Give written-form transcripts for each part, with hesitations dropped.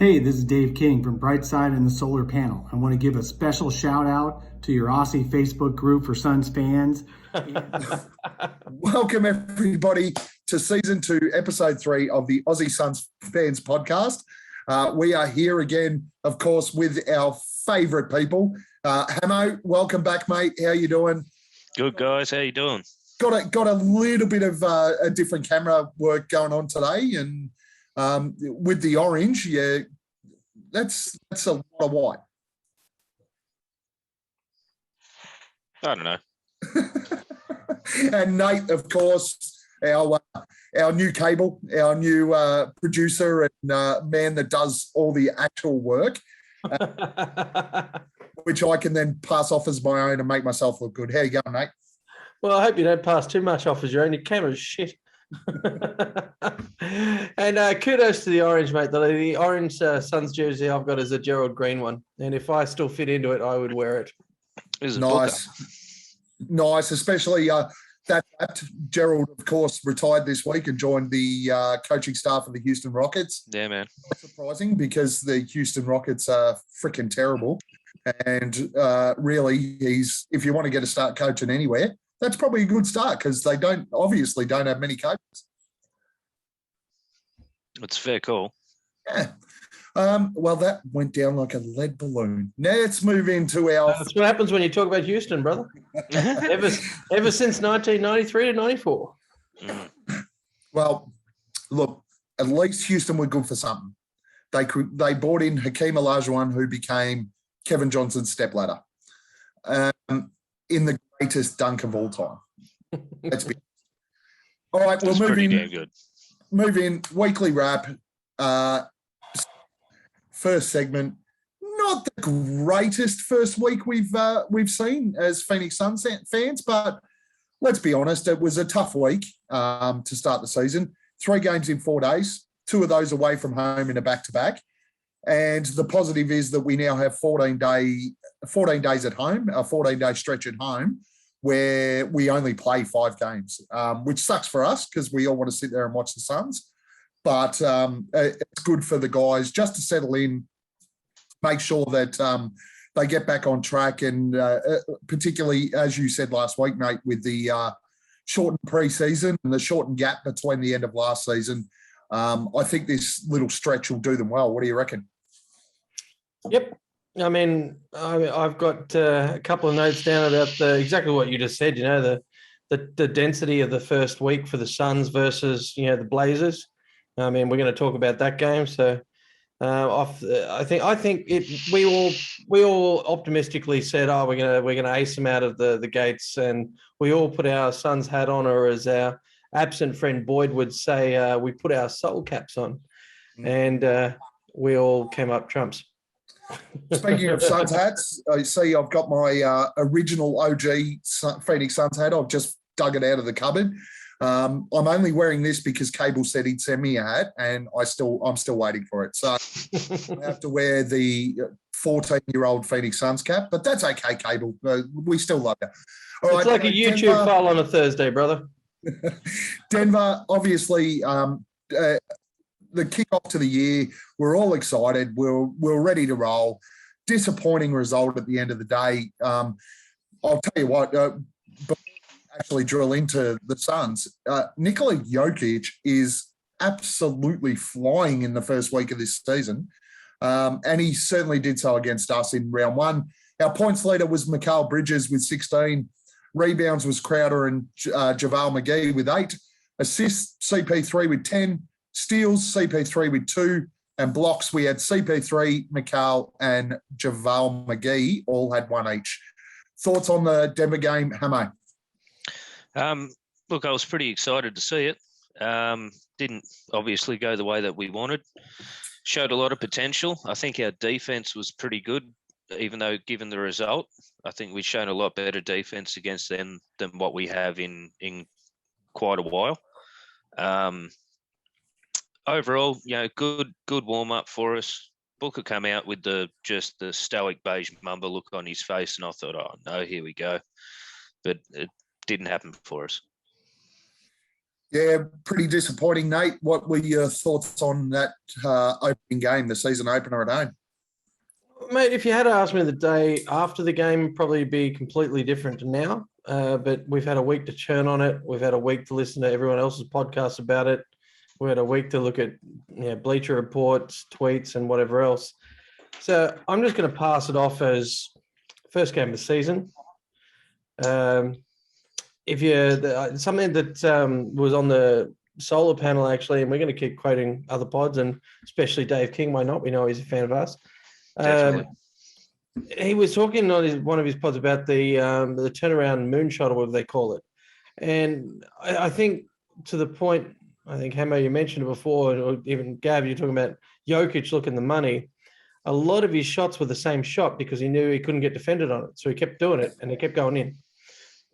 Hey, this is Dave King from Brightside and the Solar Panel. I want to give a special shout out to your Aussie Facebook group for Suns fans. Welcome, everybody, to Season 2, Episode 3 of the Aussie Suns Fans Podcast. We are here again, of course, with our favourite people. Hamo, welcome back, mate. How you doing? Good, guys. How you doing? Got a little bit of a different camera work going on today, and with the orange, yeah, that's a lot of white. I don't know. And Nate, of course, our new cable, our new producer and man that does all the actual work, which I can then pass off as my own and make myself look good. How you going, Nate? Well, I hope you don't pass too much off as your own. Your camera's shit. And kudos to the orange, mate. The orange Suns jersey I've got is a Gerald Green one. And if I still fit into it, I would wear it. Nice, especially that Gerald, of course, retired this week and joined the coaching staff of the Houston Rockets. Yeah, man. Not surprising because the Houston Rockets are freaking terrible. And really, if you want to get a start coaching anywhere, that's probably a good start because they obviously don't have many coaches. It's a fair call. Yeah. Well, that went down like a lead balloon. Now let's move into our... That's what happens when you talk about Houston, brother. ever since 1993 to 94. Well, look, at least Houston were good for something. They brought in Hakeem Olajuwon, who became Kevin Johnson's stepladder, in the greatest dunk of all time. Let's be all right. We'll move in. Damn good. Move in. Weekly wrap. First segment. Not the greatest first week we've seen as Phoenix Suns fans, but let's be honest, it was a tough week to start the season. 3 games in 4 days, 2 of those away from home in a back-to-back. And the positive is that we now have 14 days at home, a 14-day stretch at home, where we only play 5 games, which sucks for us because we all want to sit there and watch the Suns. But it's good for the guys just to settle in, make sure that they get back on track, and particularly, as you said last week, mate, with the shortened preseason and the shortened gap between the end of last season, I think this little stretch will do them well. What do you reckon? Yep. I mean, I've got a couple of notes down about exactly what you just said. You know, the density of the first week for the Suns versus the Blazers. I mean, we're going to talk about that game. So, I think we all optimistically said, "Oh, we're gonna ace them out of the gates," and we all put our Suns hat on, or as our absent friend Boyd would say, we put our soul caps on, and we all came up trumps. Speaking of Suns hats, I see I've got my original OG Phoenix Suns hat. I've just dug it out of the cupboard. I'm only wearing this because Cable said he'd send me a hat, and I'm still waiting for it. So I have to wear the 14-year-old Phoenix Suns cap, but that's okay, Cable. We still love you. All right, it's like a YouTube file on a Thursday, brother. Denver, obviously, the kickoff to the year, we're all excited. We're ready to roll. Disappointing result at the end of the day. I'll tell you what, but actually drill into the Suns. Nikola Jokic is absolutely flying in the first week of this season, and he certainly did so against us in round 1. Our points leader was Mikal Bridges with 16. Rebounds was Crowder and JaVale McGee with 8. Assists, CP3 with 10. Steals, CP3 with 2. And blocks, we had CP3, Mikal, and JaVale McGee all had 1 each. Thoughts on the Denver game, Hamo? Look, I was pretty excited to see it. Didn't obviously go the way that we wanted. Showed a lot of potential. I think our defense was pretty good, even though given the result, I think we've shown a lot better defense against them than what we have in quite a while. Overall, good warm up for us. Booker come out with the stoic beige mamba look on his face, and I thought, oh no, here we go. But it didn't happen for us. Yeah, pretty disappointing, Nate. What were your thoughts on that opening game, the season opener at home? Mate, if you had asked me the day after the game, probably be completely different to now. But we've had a week to churn on it. We've had a week to listen to everyone else's podcasts about it. We had a week to look at Bleacher Reports, tweets, and whatever else. So I'm just going to pass it off as first game of the season. If you something that was on the solar panel actually, and we're going to keep quoting other pods, and especially Dave King. Why not? We know he's a fan of us. Definitely. He was talking on one of his pods about the turnaround moonshot, or whatever they call it, and I think to the point. I think Hamo, you mentioned it before, or even Gav, you're talking about Jokic looking the money. A lot of his shots were the same shot because he knew he couldn't get defended on it, so he kept doing it and it kept going in,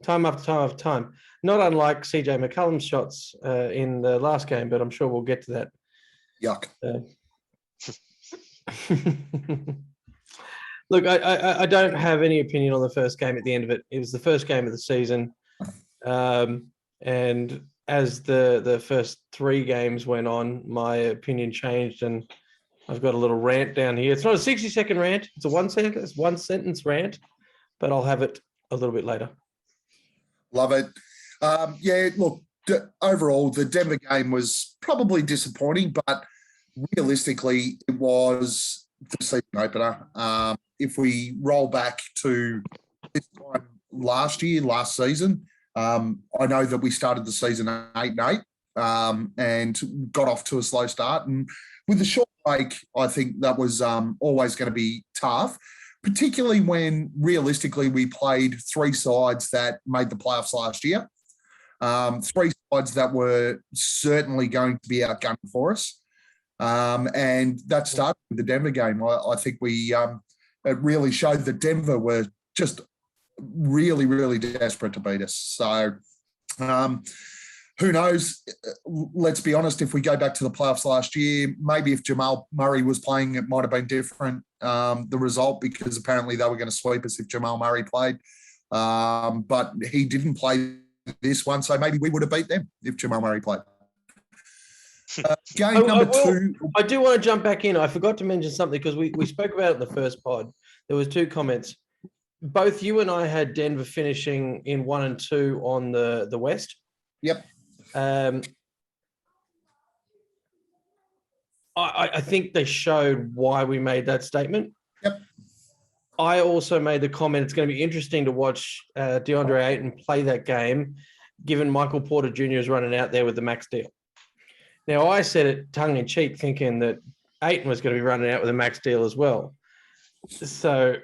time after time after time. Not unlike CJ McCollum's shots in the last game, but I'm sure we'll get to that. Yuck. Look, I don't have any opinion on the first game at the end of it. It was the first game of the season. And as the first three games went on, my opinion changed, and I've got a little rant down here. It's not a 60-second rant. It's a one sentence rant, but I'll have it a little bit later. Love it. Look, overall, the Denver game was probably disappointing, but realistically, it was the season opener. If we roll back to this time last season, I know that we started the season 8-8 and got off to a slow start. And with the short break, I think that was always going to be tough, particularly when realistically we played three sides that made the playoffs last year. Three sides that were certainly going to be outgunned for us. And that started with the Denver game. I think it really showed that Denver were just really, really desperate to beat us. So who knows? Let's be honest, if we go back to the playoffs last year, maybe if Jamal Murray was playing, it might have been different, the result, because apparently they were going to sweep us if Jamal Murray played. But he didn't play this one, so maybe we would have beat them if Jamal Murray played. Game number two. I do want to jump back in. I forgot to mention something because we spoke about it in the first pod. There was two comments. Both you and I had Denver finishing in 1 and 2 on the West. Yep. I think they showed why we made that statement. Yep. I also made the comment it's going to be interesting to watch DeAndre Ayton play that game, given Michael Porter Jr. is running out there with the max deal. Now, I said it tongue-in-cheek, thinking that Ayton was going to be running out with a max deal as well. So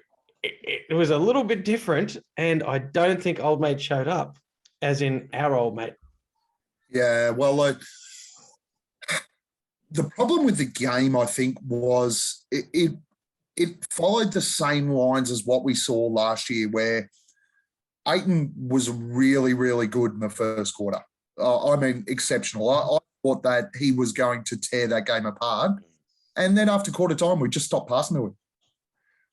it was a little bit different, and I don't think old mate showed up, as in our old mate. Yeah, well, the problem with the game, I think, was it followed the same lines as what we saw last year, where Ayton was really, really good in the first quarter. I mean, exceptional. I thought that he was going to tear that game apart. And then after quarter time, we just stopped passing to him.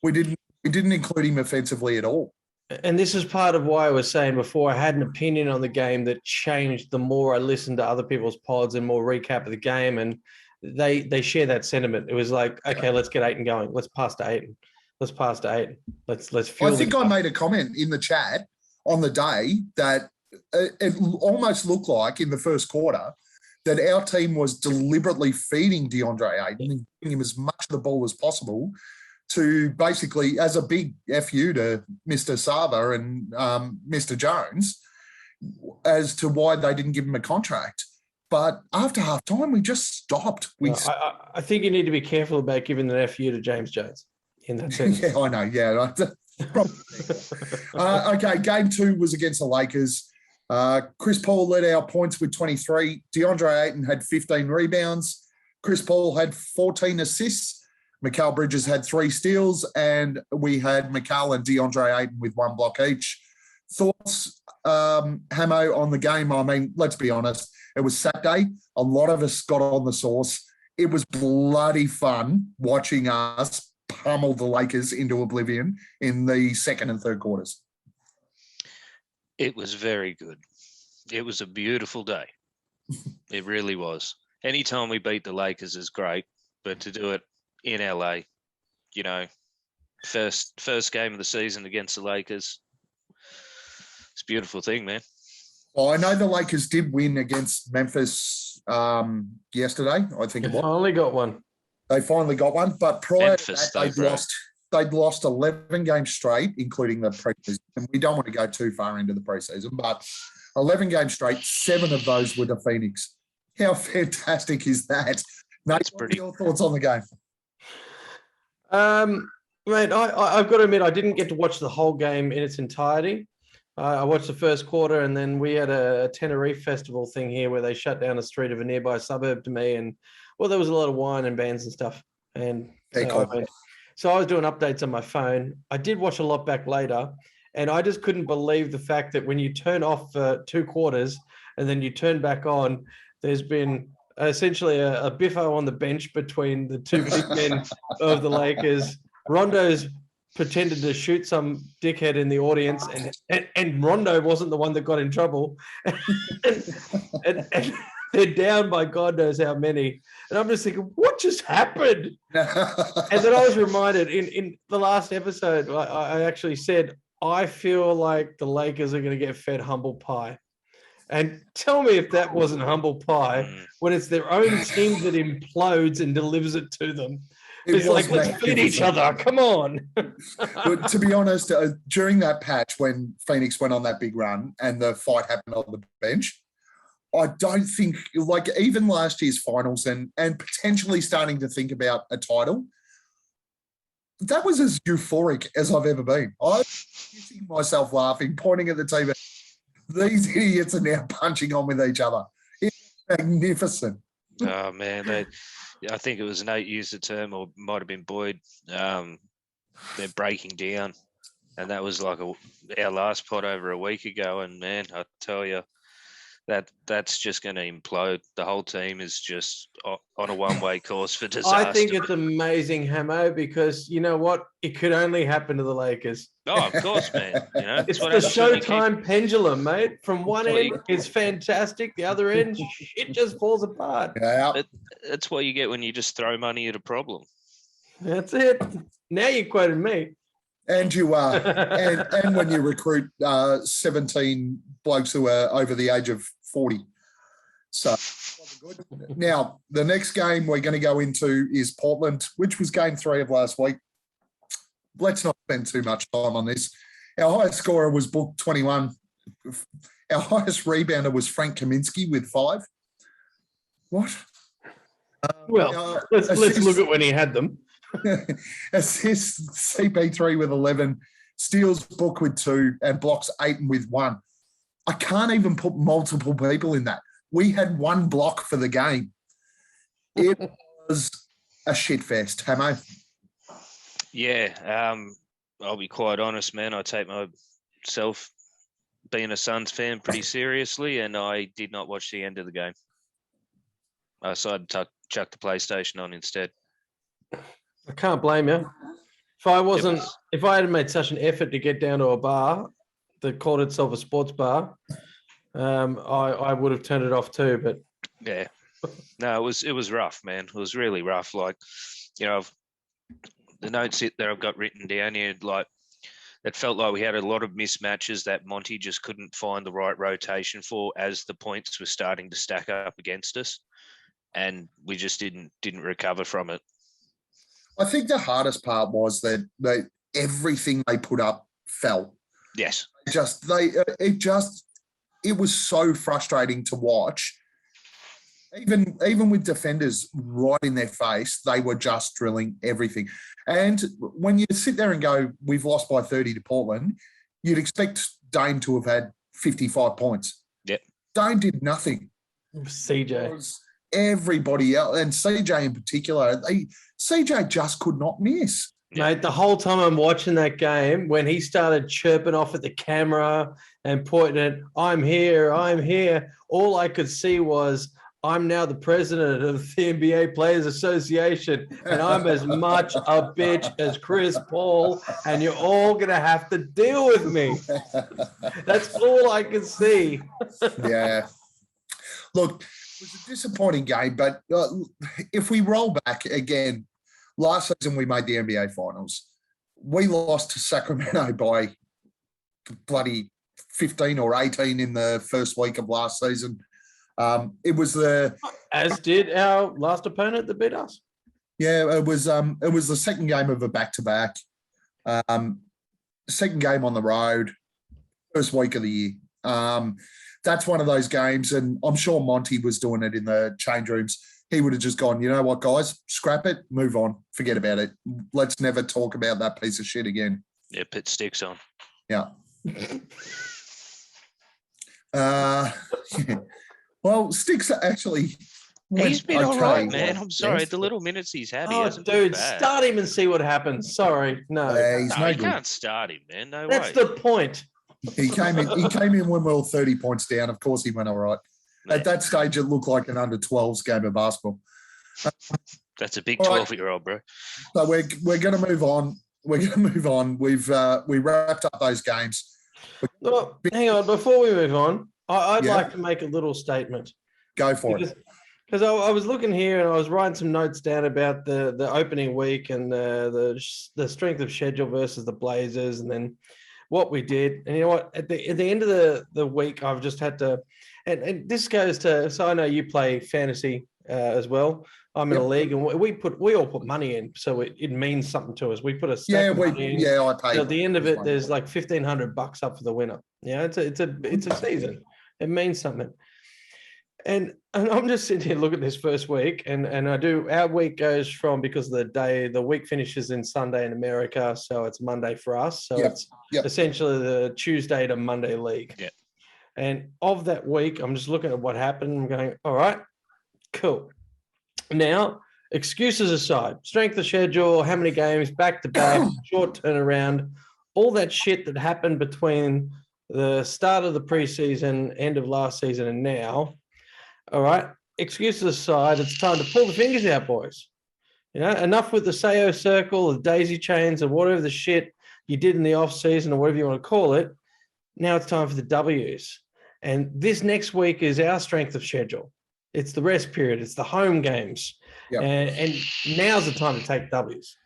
We didn't include him offensively at all. And this is part of why I was saying before, I had an opinion on the game that changed the more I listened to other people's pods and more recap of the game. And they share that sentiment. It was like, okay, let's get Ayton going. Let's pass to Ayton. Let's fuel. I think I made a comment in the chat on the day that it almost looked like in the first quarter that our team was deliberately feeding DeAndre Ayton and giving him as much of the ball as possible to basically, as a big FU to Mr. Sava and Mr. Jones, as to why they didn't give him a contract. But after halftime, we just stopped. I think you need to be careful about giving the FU to James Jones in that sense. Yeah, I know. Yeah. Okay, game two was against the Lakers. Chris Paul led our points with 23. DeAndre Ayton had 15 rebounds. Chris Paul had 14 assists. Mikal Bridges had 3 steals, and we had Mikal and DeAndre Ayton with 1 block each. Thoughts, Hamo, on the game? I mean, let's be honest. It was Saturday. A lot of us got on the sauce. It was bloody fun watching us pummel the Lakers into oblivion in the second and third quarters. It was very good. It was a beautiful day. It really was. Anytime we beat the Lakers is great, but to do it in LA, you know, first game of the season against the Lakers, it's a beautiful thing, man. Well, I know the Lakers did win against Memphis yesterday. I think You it was. finally got one. They finally got one, but prior Memphis, to that, they'd lost 11 games straight, including the preseason. And we don't want to go too far into the preseason, but 11 games straight, 7 of those were to Phoenix. How fantastic is that? Nate, what are your thoughts on the game? Mate, I've got to admit, I didn't get to watch the whole game in its entirety. I watched the first quarter, and then we had a Tenerife festival thing here where they shut down a street of a nearby suburb to me, and well, there was a lot of wine and bands and stuff. And so I was doing updates on my phone. I did watch a lot back later, and I just couldn't believe the fact that when you turn off for 2 quarters and then you turn back on, there's been essentially a biffo on the bench between the 2 big men of the Lakers. Rondo's pretended to shoot some dickhead in the audience, and Rondo wasn't the one that got in trouble. and they're down by God knows how many. And I'm just thinking, what just happened? And then I was reminded in the last episode, I actually said, I feel like the Lakers are going to get fed humble pie. And tell me if that wasn't humble pie when it's their own team that implodes and delivers it to them. It's like, let's feed each other. Come on. But to be honest, during that patch when Phoenix went on that big run and the fight happened on the bench, I don't think, like even last year's finals and potentially starting to think about a title, that was as euphoric as I've ever been. I was kissing myself laughing, pointing at the TV. These idiots are now punching on with each other. It's magnificent. Oh, man. I think it was Nate used the term, or might have been Boyd. They're breaking down. And that was like our last pod over a week ago. And, man, I tell you, that's just going to implode. The whole team is just on a one-way course for disaster. I think it's amazing, Hamo, because you know what? It could only happen to the Lakers. Oh, of course, man. You know, it's the Showtime pendulum, mate. From one end, it's fantastic. The other end, it just falls apart. Yeah. That's what you get when you just throw money at a problem. That's it. Now you quoted me. And you are. and when you recruit 17 blokes who are over the age of 40. So now the next game we're going to go into is Portland, which was game 3 of last week. Let's not spend too much time on this. Our highest scorer was Book 21. Our highest rebounder was Frank Kaminsky with 5. What? Let's look at when he had them. Assists CP3 with 11, steals Book with 2, and blocks Ayton with 1. I can't even put multiple people in that. We had 1 block for the game. It was a shit fest, Hamo. Yeah, I'll be quite honest, man. I take myself being a Suns fan pretty seriously, and I did not watch the end of the game. I decided to chuck the PlayStation on instead. I can't blame you. If I had made such an effort to get down to a bar that called itself a sports bar, I would have turned it off too. But yeah, no, it was rough, man. It was really rough. Like, you know, the notes that I've got written down here, like, it felt like we had a lot of mismatches that Monty just couldn't find the right rotation for as the points were starting to stack up against us, and we just didn't recover from it. I think the hardest part was that everything they put up fell. Yes. It was so frustrating to watch. Even with defenders right in their face, they were just drilling everything. And when you sit there and go, we've lost by 30 to Portland, you'd expect Dame to have had 55 points. Yep. Dame did nothing. CJ. Everybody else, and CJ in particular, CJ just could not miss. Mate, the whole time I'm watching that game, when he started chirping off at the camera and pointing at, I'm here, all I could see was, I'm now the president of the NBA Players Association, and I'm as much a bitch as Chris Paul, and you're all going to have to deal with me. That's all I could see. Yeah. Look, it was a disappointing game, but if we roll back again, last season we made the NBA Finals. We lost to Sacramento by bloody 15 or 18 in the first week of last season. It was as did our last opponent that beat us. Yeah, it was the second game of a back-to-back. Second game on the road, first week of the year. That's one of those games, and I'm sure Monty was doing it in the change rooms. He would have just gone, you know what, guys, scrap it, move on, forget about it. Let's never talk about that piece of shit again. Yeah, put sticks on. Yeah. Well, Sticks are actually. He's been all right, man. Like, I'm sorry. yes. The little minutes he's had, he Oh, hasn't been dude, bad. start him and see what happens. Sorry, no. He's No, no you good. can't start him, man. No That's way. the point. He came in when we were 30 points down. Of course, he went all right. Man, At that stage, it looked like an under-12s game of basketball. that's a big all right. 12-year-old, bro. So we're going to move on. We've we wrapped up those games. Well, hang on. Before we move on, I'd Yeah. like to make a little statement. Go for it. Because I was looking here and I was writing some notes down about the opening week and the strength of schedule versus the Blazers, and then what we did. And you know what? At the end of the week, I've just had to, and this goes to. So I know you play fantasy as well. I'm in a Yep. league, and we all put money in, so it means something to us. We put a stack of money in. I paid. So at the end of it, there's like $1,500 up for the winner. Yeah, it's a season. It means something. And I'm just sitting here looking at this first week, and our week goes from, because of the week finishes in Sunday in America, so it's Monday for us. So it's essentially the Tuesday to Monday league. Yeah. And of that week, I'm just looking at what happened. I'm going, all right, cool. Now, excuses aside, strength of schedule, how many games, back to back, short turnaround, all that shit that happened between the start of the preseason, end of last season, and now. All right, excuses aside, it's time to pull the fingers out, boys. You know, enough with the Sayo circle, the daisy chains, and whatever the shit you did in the off season or whatever you want to call it. Now it's time for the W's. And this next week is our strength of schedule. It's the rest period. It's the home games. Yep. And now's the time to take W's.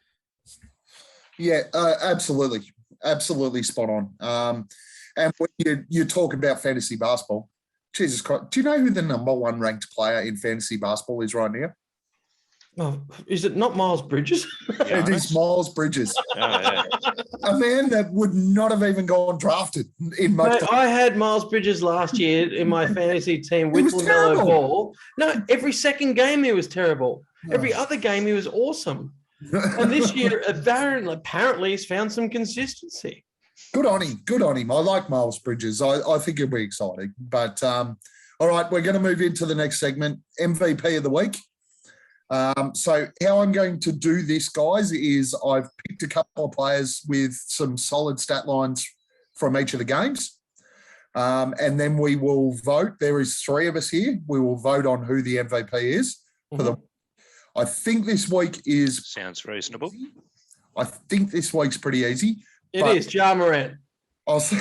Yeah, absolutely. Absolutely spot on. And when you talk about fantasy basketball, Jesus Christ, do you know who the number one ranked player in fantasy basketball is right now? Oh, is it not Miles Bridges? It is Miles Bridges. Oh, yeah. A man that would not have even gone drafted in most. Mate, I had Miles Bridges last year in my fantasy team with LaMelo terrible. Ball. No, every second game he was terrible. Every other game he was awesome. And this year, apparently he's found some consistency. Good on him. Good on him. I like Miles Bridges. I think it'll be exciting. But all right, we're going to move into the next segment, MVP of the week. So how I'm going to do this, guys, is I've picked a couple of players with some solid stat lines from each of the games. And then we will vote. There is three of us here. We will vote on who the MVP is. I think this week is... Sounds reasonable. I think this week's pretty easy. It is Ja Morant. I'll see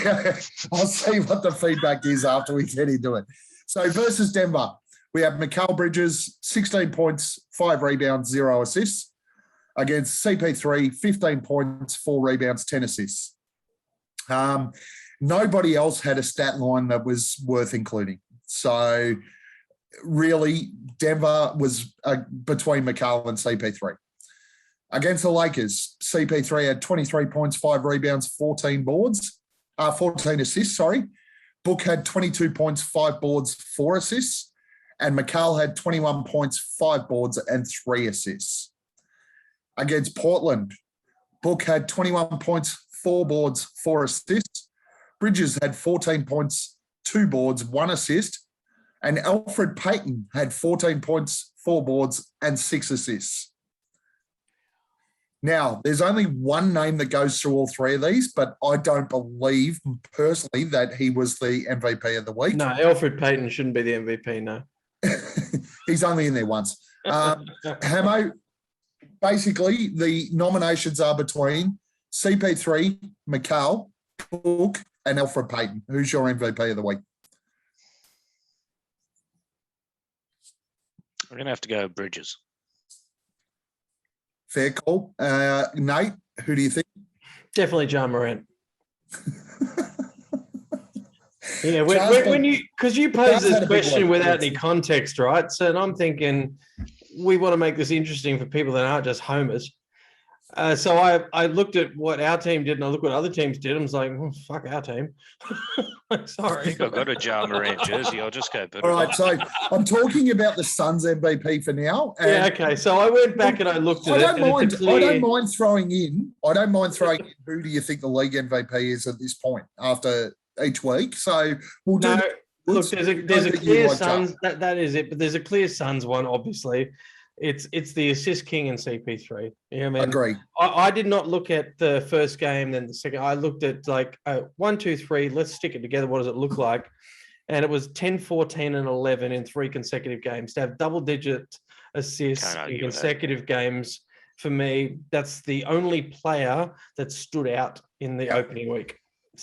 what the feedback is after we get into it. So versus Denver, we have Mikal Bridges, 16 points, 5 rebounds, 0 assists. Against CP3, 15 points, 4 rebounds, 10 assists. Nobody else had a stat line that was worth including. So really, Denver was between Mikal and CP3. Against the Lakers, CP3 had 23 points, 5 rebounds, 14 assists, sorry. Book had 22 points, 5 boards, 4 assists. And Mikal had 21 points, 5 boards, and 3 assists. Against Portland, Book had 21 points, 4 boards, 4 assists. Bridges had 14 points, 2 boards, 1 assist. And Alfred Payton had 14 points, 4 boards, and 6 assists. Now, there's only one name that goes through all three of these, but I don't believe personally that he was the MVP of the week. No, Alfred Payton shouldn't be the MVP, no. He's only in there once. Hamo, basically, the nominations are between CP3, Mikal, Book, and Alfred Payton. Who's your MVP of the week? We're gonna have to go Bridges. Fair call. Nate, who do you think? Definitely John Morant. Yeah, John's when you because you posed John's had this a big question one. without any context, right? So and I'm thinking we want to make this interesting for people that aren't just homers. So I looked at what our team did and I looked what other teams did. I was like, oh, fuck our team. I Sorry. think I've got a Ja Morant jersey. I'll just go put All it right, on. so I'm talking about the Suns MVP for now. And Yeah, okay. So I went back and I looked at I it. don't mind. And I don't mind throwing in. I don't mind throwing in. Who do you think the league MVP is at this point after each week? So we'll do. No, that. look, there's a Don't think you clear like Ja. Suns. That is it. But there's a clear Suns one, obviously. It's the assist king and CP3. Yeah, I mean, Agree. I did not look at the first game, then the second. I looked at like 1, 2, 3. Let's stick it together. What does it look like? And it was 10, 14, and 11 in 3 consecutive games. To have double-digit assists Can't in argue with that. consecutive games, for me, that's the only player that stood out in the opening week.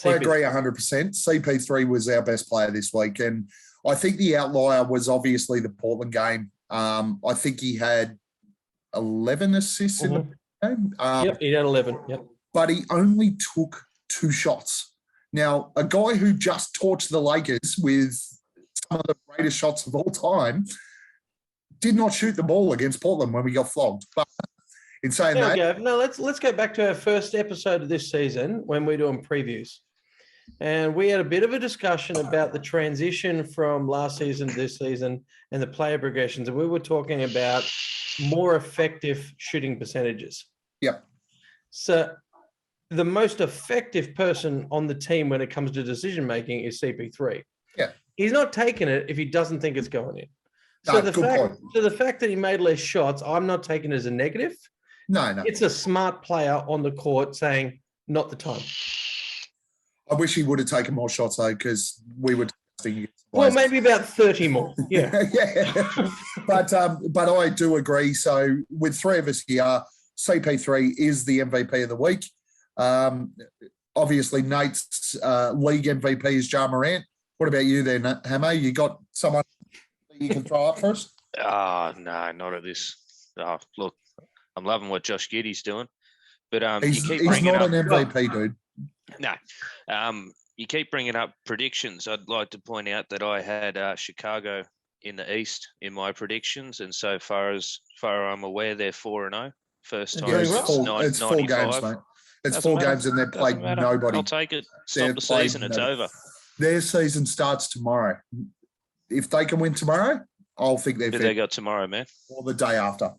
I agree 100%. CP3 was our best player this week. And I think the outlier was obviously the Portland game. I think he had 11 assists in the game. Yep, he had 11. Yep. But he only took 2 shots. Now, a guy who just torched the Lakers with some of the greatest shots of all time did not shoot the ball against Portland when we got flogged. But in saying There we that, go. No, let's go back to our first episode of this season when we're doing previews. And we had a bit of a discussion about the transition from last season to this season and the player progressions. And we were talking about more effective shooting percentages. Yep. So the most effective person on the team when it comes to decision making is CP3. Yeah. He's not taking it if he doesn't think it's going in. No, good point. The fact that he made less shots, I'm not taking as a negative. No. It's a smart player on the court saying, not the time. I wish he would have taken more shots, though, because we were testing. Well, maybe about 30 more. Yeah. Yeah. But I do agree. So with 3 of us here, CP3 is the MVP of the week. Obviously, Nate's league MVP is Ja Morant. What about you then, Hammer? You got someone that you can throw up for us? No, not at this. Look, I'm loving what Josh Giddey's doing, but He's you keep bringing not up an MVP, dude. No, you keep bringing up predictions. I'd like to point out that I had Chicago in the East in my predictions, and so far I'm aware, they're 4-0. First time Yeah, since it's 4 games, 95. mate. It's Doesn't 4 matter. games and they've played Doesn't matter. nobody. I'll take it. Stop They've the played season. It's nobody. over. Their season starts tomorrow. If they can win tomorrow, I'll think they're Who fair. they got tomorrow, man? Or the day after.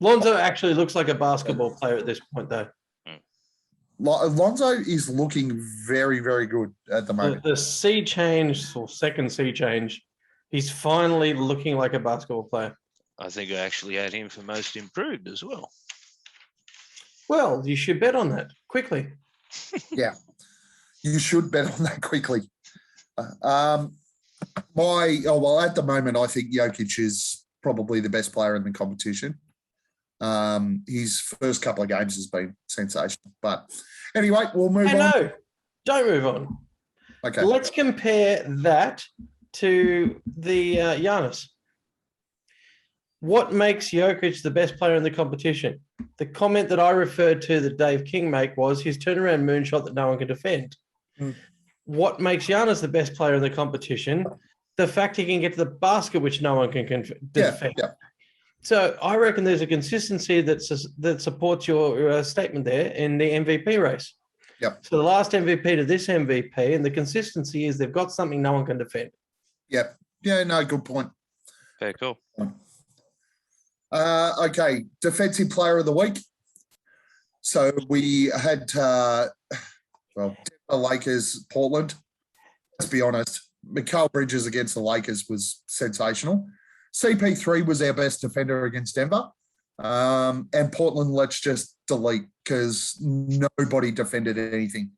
Lonzo actually looks like a basketball player at this point, though. Lonzo is looking very, very good at the moment. The sea change or second sea change, he's finally looking like a basketball player. I think I actually had him for most improved as well. Well, you should bet on that quickly. Yeah, you should bet on that quickly. At the moment, I think Jokic is probably the best player in the competition. His first couple of games has been sensational. But anyway, we'll move on. No, don't move on. Okay. Let's compare that to the Giannis. What makes Jokic the best player in the competition? The comment that I referred to that Dave King made was his turnaround moonshot that no one can defend. What makes Giannis the best player in the competition? The fact he can get to the basket, which no one can defend. Yeah. So I reckon there's a consistency that supports your statement there in the MVP race. Yep. So the last MVP to this MVP, and the consistency is they've got something no one can defend. Yep. Yeah, no, good point. Very cool. Okay, defensive player of the week. So we had, Denver, Lakers, Portland. Let's be honest, Mikal Bridges against the Lakers was sensational. CP3 was our best defender against Denver. And Portland, let's just delete because nobody defended anything.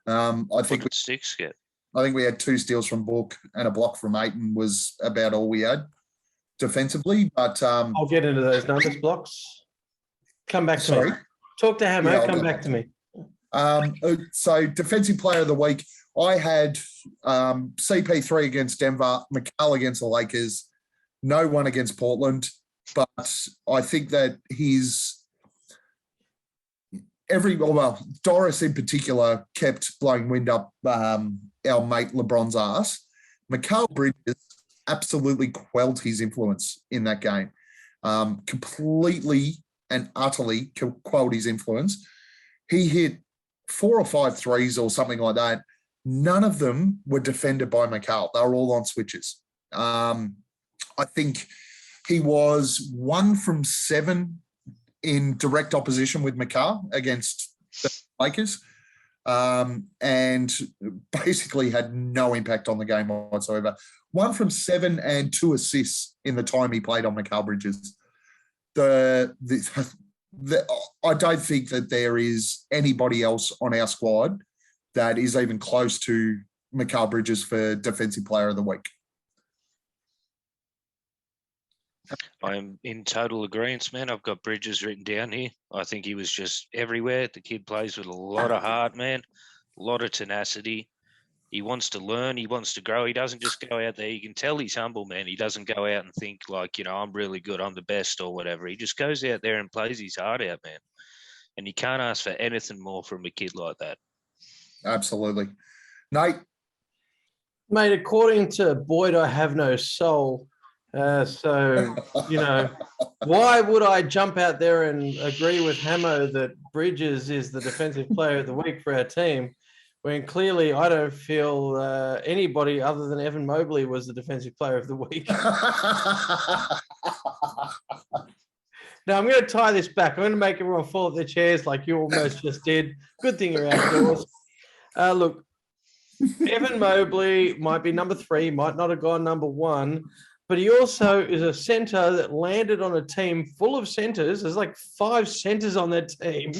I think we had 2 steals from Book and a block from Ayton was about all we had defensively. But I'll get into those numbers blocks. Come back to me. Talk to Hammer. Yeah, come back to me. So defensive player of the week, I had CP3 against Denver, McCall against the Lakers, no one against Portland. But I think that Doris in particular kept blowing wind up our mate LeBron's ass. Mikal Bridges absolutely quelled his influence in that game. Completely and utterly quelled his influence. He hit 4 or 5 threes or something like that. None of them were defended by Mikal. They were all on switches. I think he was 1 from 7 in direct opposition with Mikal against the Lakers, and basically had no impact on the game whatsoever. 1 from 7 and 2 assists in the time he played on Mikal Bridges. I don't think that there is anybody else on our squad that is even close to Mikal Bridges for Defensive Player of the Week. I'm in total agreement, man. I've got Bridges written down here. I think he was just everywhere. The kid plays with a lot of heart, man, a lot of tenacity. He wants to learn. He wants to grow. He doesn't just go out there. You can tell he's humble, man. He doesn't go out and think like, I'm really good, I'm the best or whatever. He just goes out there and plays his heart out, man. And you can't ask for anything more from a kid like that. Absolutely. Nate? Mate, according to Boyd, I have no soul. So, why would I jump out there and agree with Hamo that Bridges is the Defensive Player of the Week for our team, when clearly I don't feel anybody other than Evan Mobley was the Defensive Player of the Week. Now, I'm going to tie this back. I'm going to make everyone fall off their chairs like you almost just did. Good thing you're outdoors. Look, Evan Mobley might be number 3, might not have gone number 1, but he also is a center that landed on a team full of centers. There's like 5 centers on that team.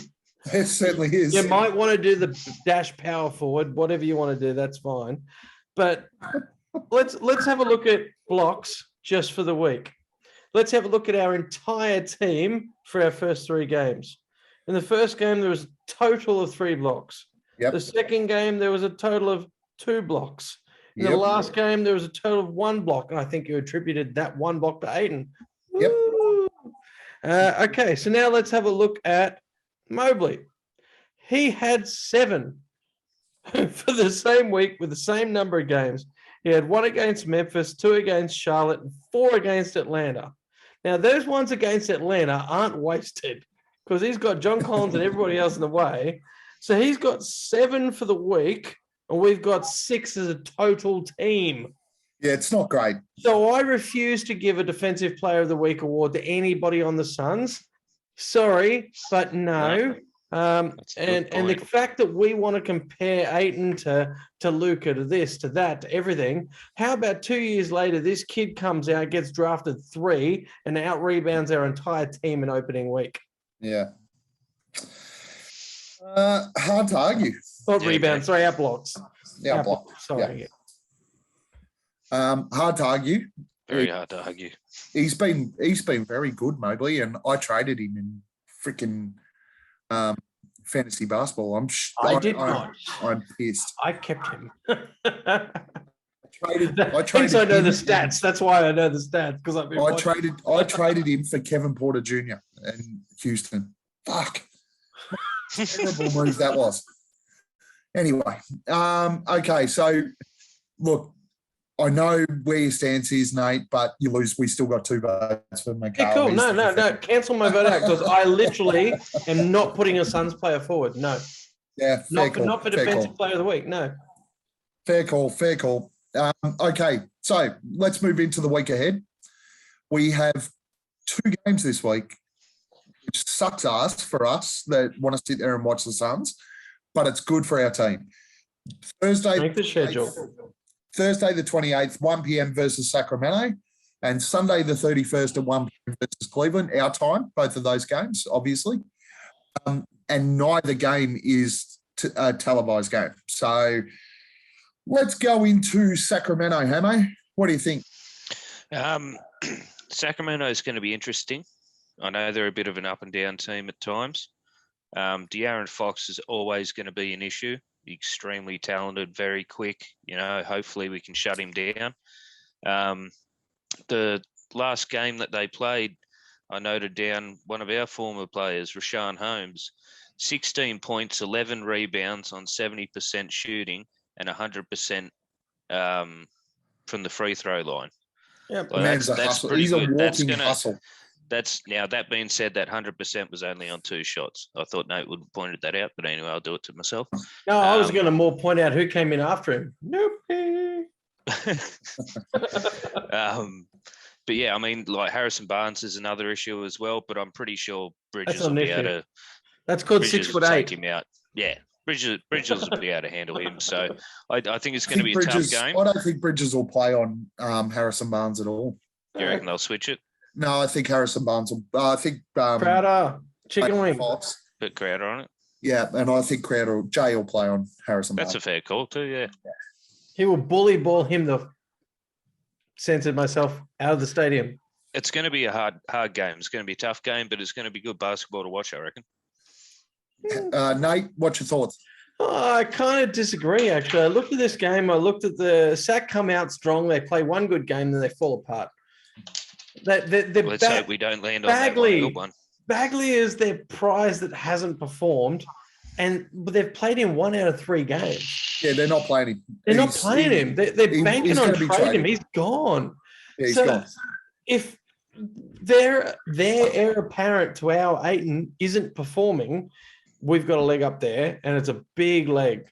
It certainly is. You might want to do the dash power forward, whatever you want to do, that's fine. But let's have a look at blocks just for the week. Let's have a look at our entire team for our first 3 games. In the first game, there was a total of 3 blocks. Yep. The second game, there was a total of 2 blocks. In the last game, there was a total of 1 block, and I think you attributed that 1 block to Aiden. Yep. Okay, so now let's have a look at Mobley. He had 7 for the same week with the same number of games. He had 1 against Memphis, 2 against Charlotte, and 4 against Atlanta. Now, those ones against Atlanta aren't wasted because he's got John Collins and everybody else in the way. So he's got 7 for the week, and we've got 6 as a total team. Yeah, it's not great. So I refuse to give a Defensive Player of the Week award to anybody on the Suns. Sorry, but no. And the fact that we want to compare Ayton to Luka, to this, to that, to everything. How about 2 years later, this kid comes out, gets drafted 3, and out-rebounds our entire team in opening week? Yeah. Hard to argue. Not rebounds, sorry, out blocks. Yeah, out blocks. Sorry. Yeah. Hard to argue. Very hard to argue. He's been very good, Mobley, and I traded him in freaking fantasy basketball. I'm pissed. I kept him. I traded I know the stats. That's why I know the stats, because I traded him for Kevin Porter Jr. in Houston. Fuck. Terrible move that was. Anyway, okay, so look, I know where your stance is, Nate, but you lose. We still got 2 votes for McCall. Yeah, cool. No. Cancel my vote out because I literally am not putting a Suns player forward. No. Yeah, not for Defensive Player of the Week. No. Fair call. Okay, so let's move into the week ahead. We have 2 games this week, which sucks ass for us that want to sit there and watch the Suns, but it's good for our team. Make the schedule. Thursday the 28th, 1 p.m. versus Sacramento, and Sunday the 31st at 1 p.m. versus Cleveland, our time, both of those games, obviously. And neither game is a televised game. So let's go into Sacramento, Hamo. What do you think? Sacramento is going to be interesting. I know they're a bit of an up and down team at times. De'Aaron Fox is always going to be an issue. extremely talented, very quick. Hopefully we can shut him down. The last game that they played, I noted down one of our former players, Rashawn Holmes, 16 points, 11 rebounds on 70% shooting and 100% from the free throw line. Yeah, Like man's a that's hustle. pretty He's a good. walking hustle. Now that being said, that 100% was only on 2 shots. I thought Nate would have pointed that out, but anyway, I'll do it to myself. No, I was going to more point out who came in after him. Nope. But yeah, I mean, like Harrison Barnes is another issue as well, but I'm pretty sure Bridges That's will an be able issue. to. That's called Bridges 6'8". will take him out. Yeah, Bridges will be able to handle him. So I think it's going to be a tough game. I don't think Bridges will play on Harrison Barnes at all. You reckon they'll switch it? No, I think Harrison Barnes will. I think Crowder, chicken wing. Fox. Put Crowder on it. Yeah, and I think Jay will play on Harrison Barnes. That's a fair call too. Yeah. He will bully ball him. Censored myself out of the stadium. It's going to be a hard game. It's going to be a tough game, but it's going to be good basketball to watch, I reckon. Nate, what's your thoughts? Oh, I kind of disagree, actually. I looked at this game. I looked at the SAC come out strong. They play one good game, then they fall apart. Let's hope we don't land on that good one. Bagley is their prize that hasn't performed, but they've played him 1 out of 3 games. Yeah, they're not playing him. They're not playing him. They're banking on trading him. He's gone. Yeah, he's gone. If their heir apparent to our Aiton isn't performing, we've got a leg up there, and it's a big leg.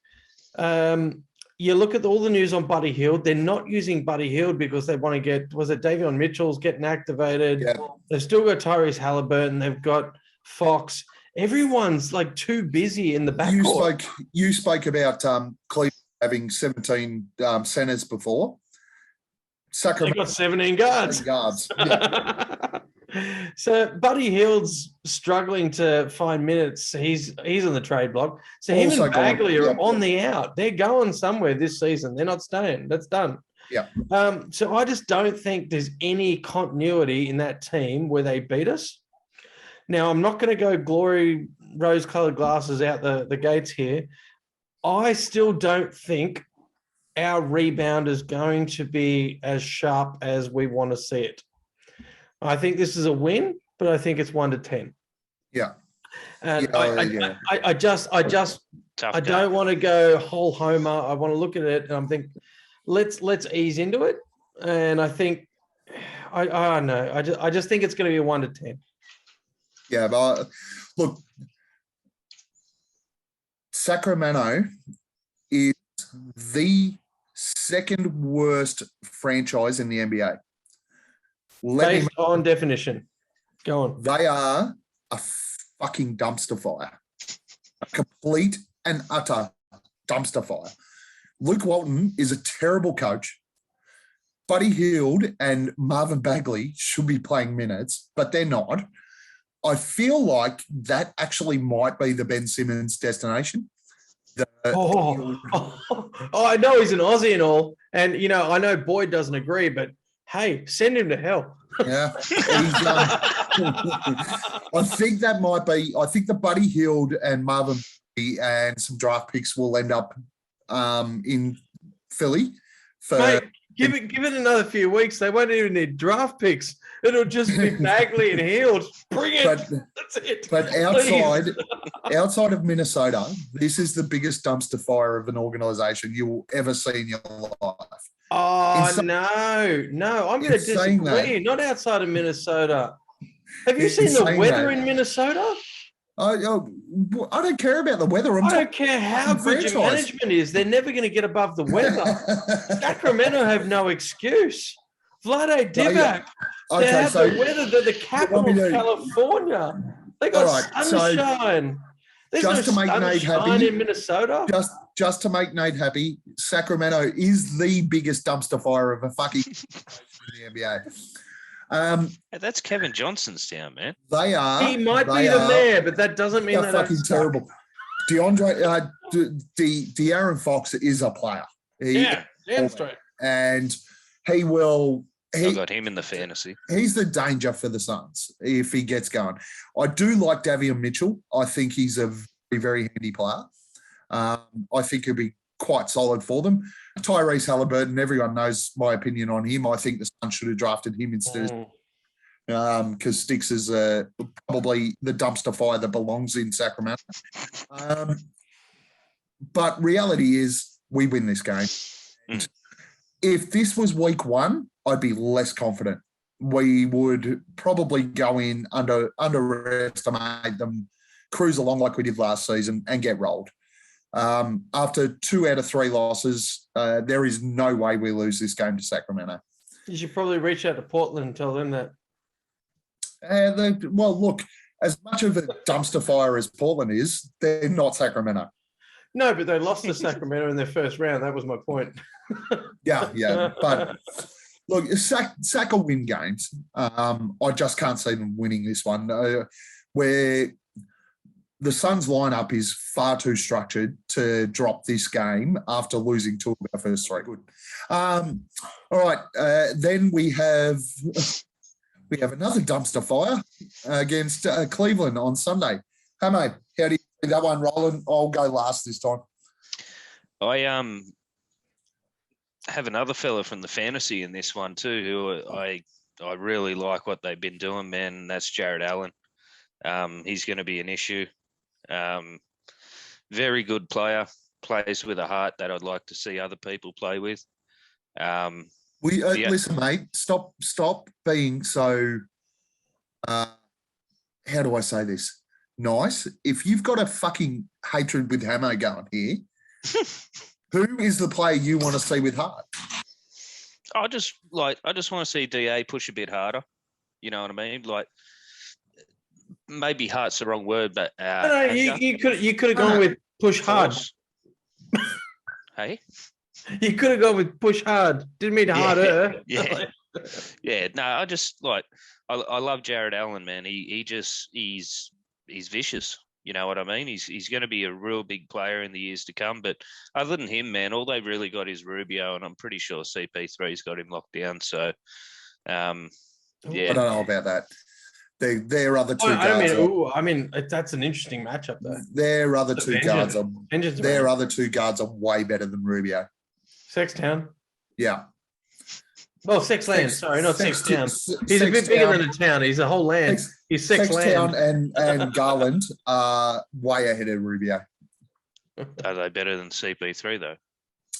You look at all the news on Buddy Hield. They're not using Buddy Hield because they want to get, Davion Mitchell's getting activated. Yeah. They've still got Tyrese Halliburton. They've got Fox. Everyone's like too busy in the backcourt. You spoke about Cleveland having 17 centers before. They got 17 guards. Yeah. So Buddy Hield's struggling to find minutes. He's on the trade block. So him and Bagley are on the out. They're going somewhere this season. They're not staying. That's done. Yeah. So I just don't think there's any continuity in that team where they beat us. Now, I'm not going to go glory rose-colored glasses out the gates here. I still don't think our rebound is going to be as sharp as we want to see it. I think this is a win, but I think it's 1-10. Yeah. And I don't want to go whole homer. I want to look at it and I'm thinking, let's ease into it. And I think I don't know. I just think it's going to be a 1-10. Yeah, but look, Sacramento is the second worst franchise in the NBA. Based on definition. Go on. They are a fucking dumpster fire. A complete and utter dumpster fire. Luke Walton is a terrible coach. Buddy Hield and Marvin Bagley should be playing minutes, but they're not. I feel like that actually might be the Ben Simmons destination. I know he's an Aussie and all, and I know Boyd doesn't agree, but hey, send him to hell. Yeah, I think that might be. I think the Buddy Hield and Marvin and some draft picks will end up in Philly. Mate, give it another few weeks. They won't even need draft picks. It'll just be Bagley and Hield. Bring it. That's it. But outside of Minnesota, this is the biggest dumpster fire of an organization you will ever see in your life. Oh, no. I'm going to disagree. Not outside of Minnesota. Have you seen the weather in Minnesota? I don't care about the weather. I don't care how good your management is. They're never going to get above the weather. Sacramento have no excuse. Vlade Divac. They have the weather. They're the capital of California. They got sunshine. There's no sunshine in Minnesota. Just to make Nate happy, Sacramento is the biggest dumpster fire of a fucking in the NBA. That's Kevin Johnson's town, man. They are. He might be the mayor, but that doesn't mean they're fucking terrible. De'Aaron Fox is a player. Damn straight. And he will. I got him in the fantasy. He's the danger for the Suns if he gets going. I do like Davion Mitchell. I think he's a very, very handy player. I think he'll be quite solid for them. Tyrese Halliburton, everyone knows my opinion on him. I think the Suns should have drafted him instead because Sticks is probably the dumpster fire that belongs in Sacramento. But reality is we win this game. If this was week 1, I'd be less confident. We would probably go in, underestimate them, cruise along like we did last season and get rolled. After 2 out of 3 losses, there is no way we lose this game to Sacramento. You should probably reach out to Portland and tell them that. Well, look, as much of a dumpster fire as Portland is, they're not Sacramento. No, but they lost to Sacramento in their first round. That was my point. Yeah. But look, Sac will win games. I just can't see them winning this one, where the Suns lineup is far too structured to drop this game after losing 2 of our first 3. Good. All right. Then we have another dumpster fire against Cleveland on Sunday. Hey, mate, how do you see that one rolling? I'll go last this time. I have another fella from the fantasy in this one too, who I really like what they've been doing, man. And that's Jared Allen. He's going to be an issue. Very good player, plays with a heart that I'd like to see other people play with. Listen, mate, stop being so, how do I say this? Nice. If you've got a fucking hatred with Hamo going here, who is the player you want to see with heart? I just want to see DA push a bit harder. You know what I mean? Like, maybe heart's the wrong word, but No, you could have gone with push hard. Hey, you could have gone with push hard. Didn't mean harder. Yeah. No, I just I love Jared Allen, man. He's vicious. You know what I mean? He's going to be a real big player in the years to come. But other than him, man, all they've really got is Rubio, and I'm pretty sure CP3's got him locked down. So, I don't know about that. Their other two guards. I mean, that's an interesting matchup, though. Their other two guards are way better than Rubio. Sextown. Yeah. Well, Sexland. Sorry, not Sextown. He's a bit bigger than a town. He's a whole land. He's Sexland. and Garland are way ahead of Rubio. Are they better than CP3 though?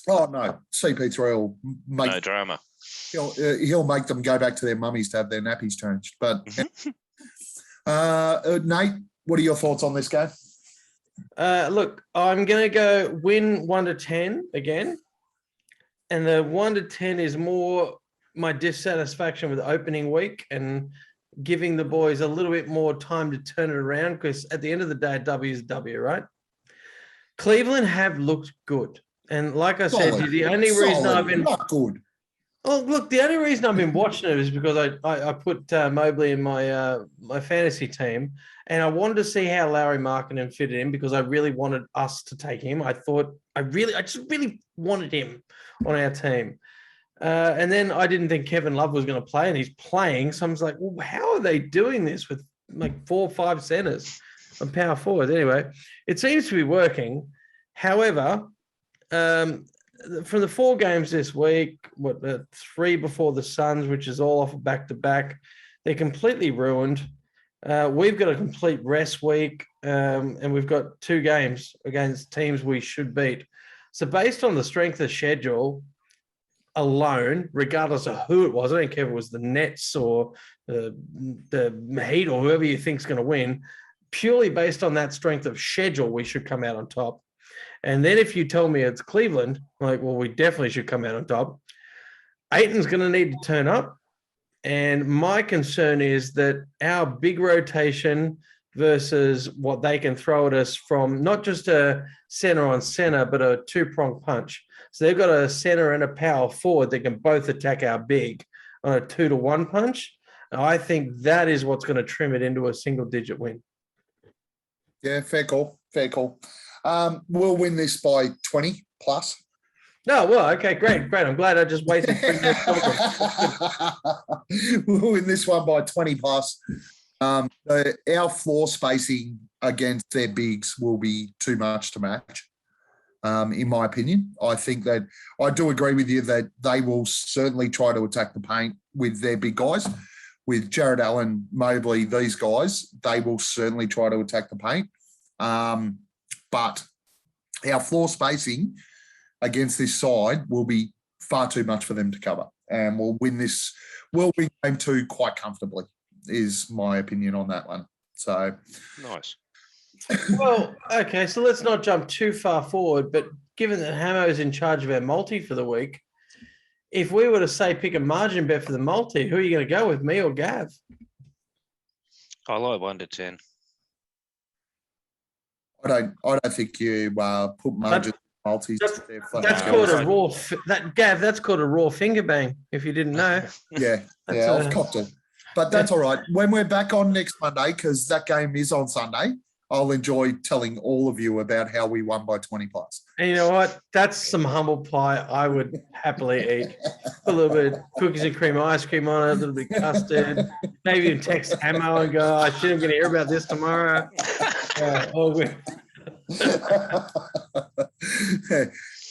Oh no, CP3 will make no drama. He'll make them go back to their mummies to have their nappies changed. But Nate, what are your thoughts on this game? Look, I'm going to go win 1-10 again. And the 1-10 is more my dissatisfaction with opening week and giving the boys a little bit more time to turn it around, because at the end of the day, W is W, right? Cleveland have looked good. And like I said, the only reason I've been not good. Oh, look, the only reason I've been watching it is because I put Mobley in my my fantasy team, and I wanted to see how Larry Markkinen fitted in, because I really wanted us to take him. I just really wanted him on our team. And then I didn't think Kevin Love was going to play, and he's playing. So I was like, well, how are they doing this with like 4 or 5 centers and power forwards? Anyway, it seems to be working. However, from the 4 games this week, 3 before the Suns, which is all off back-to-back, they're completely ruined. We've got a complete rest week, and we've got 2 games against teams we should beat. So based on the strength of schedule alone, regardless of who it was, I don't care if it was the Nets or the Heat or whoever you think is going to win, purely based on that strength of schedule, we should come out on top. And then if you tell me it's Cleveland, like, well, we definitely should come out on top. Ayton's going to need to turn up. And my concern is that our big rotation versus what they can throw at us from not just a center on center, but a 2-prong punch. So they've got a center and a power forward that can both attack our big on a 2-to-1 punch. And I think that is what's going to trim it into a single-digit win. Yeah, fair call. We'll win this by 20 plus. No, well, okay, great. I'm glad I just wasted 3 minutes talking. We'll win this one by 20 plus. Our floor spacing against their bigs will be too much to match. in my opinion. I think that I do agree with you that they will certainly try to attack the paint with their big guys. With Jared Allen, Mobley, these guys, they will certainly try to attack the paint. But our floor spacing against this side will be far too much for them to cover. And we'll win game 2 quite comfortably, is my opinion on that one. So Nice. Well, okay, so let's not jump too far forward, but given that Hamo's in charge of our multi for the week, if we were to say pick a margin bet for the multi, who are you going to go with, me or Gav? I like 1 to 10. I don't think you put margin multis. That's called a raw. Gav, that's called a raw finger bang. If you didn't know. Yeah, I've copped it, but that's all right. When we're back on next Monday, because that game is on Sunday, I'll enjoy telling all of you about how we won by 20 plus. And you know what? That's some humble pie I would happily eat. Put a little bit of cookies and cream ice cream on it, a little bit of custard. Maybe even text Hamo and go, "I shit, I'm going to hear about this tomorrow." All good.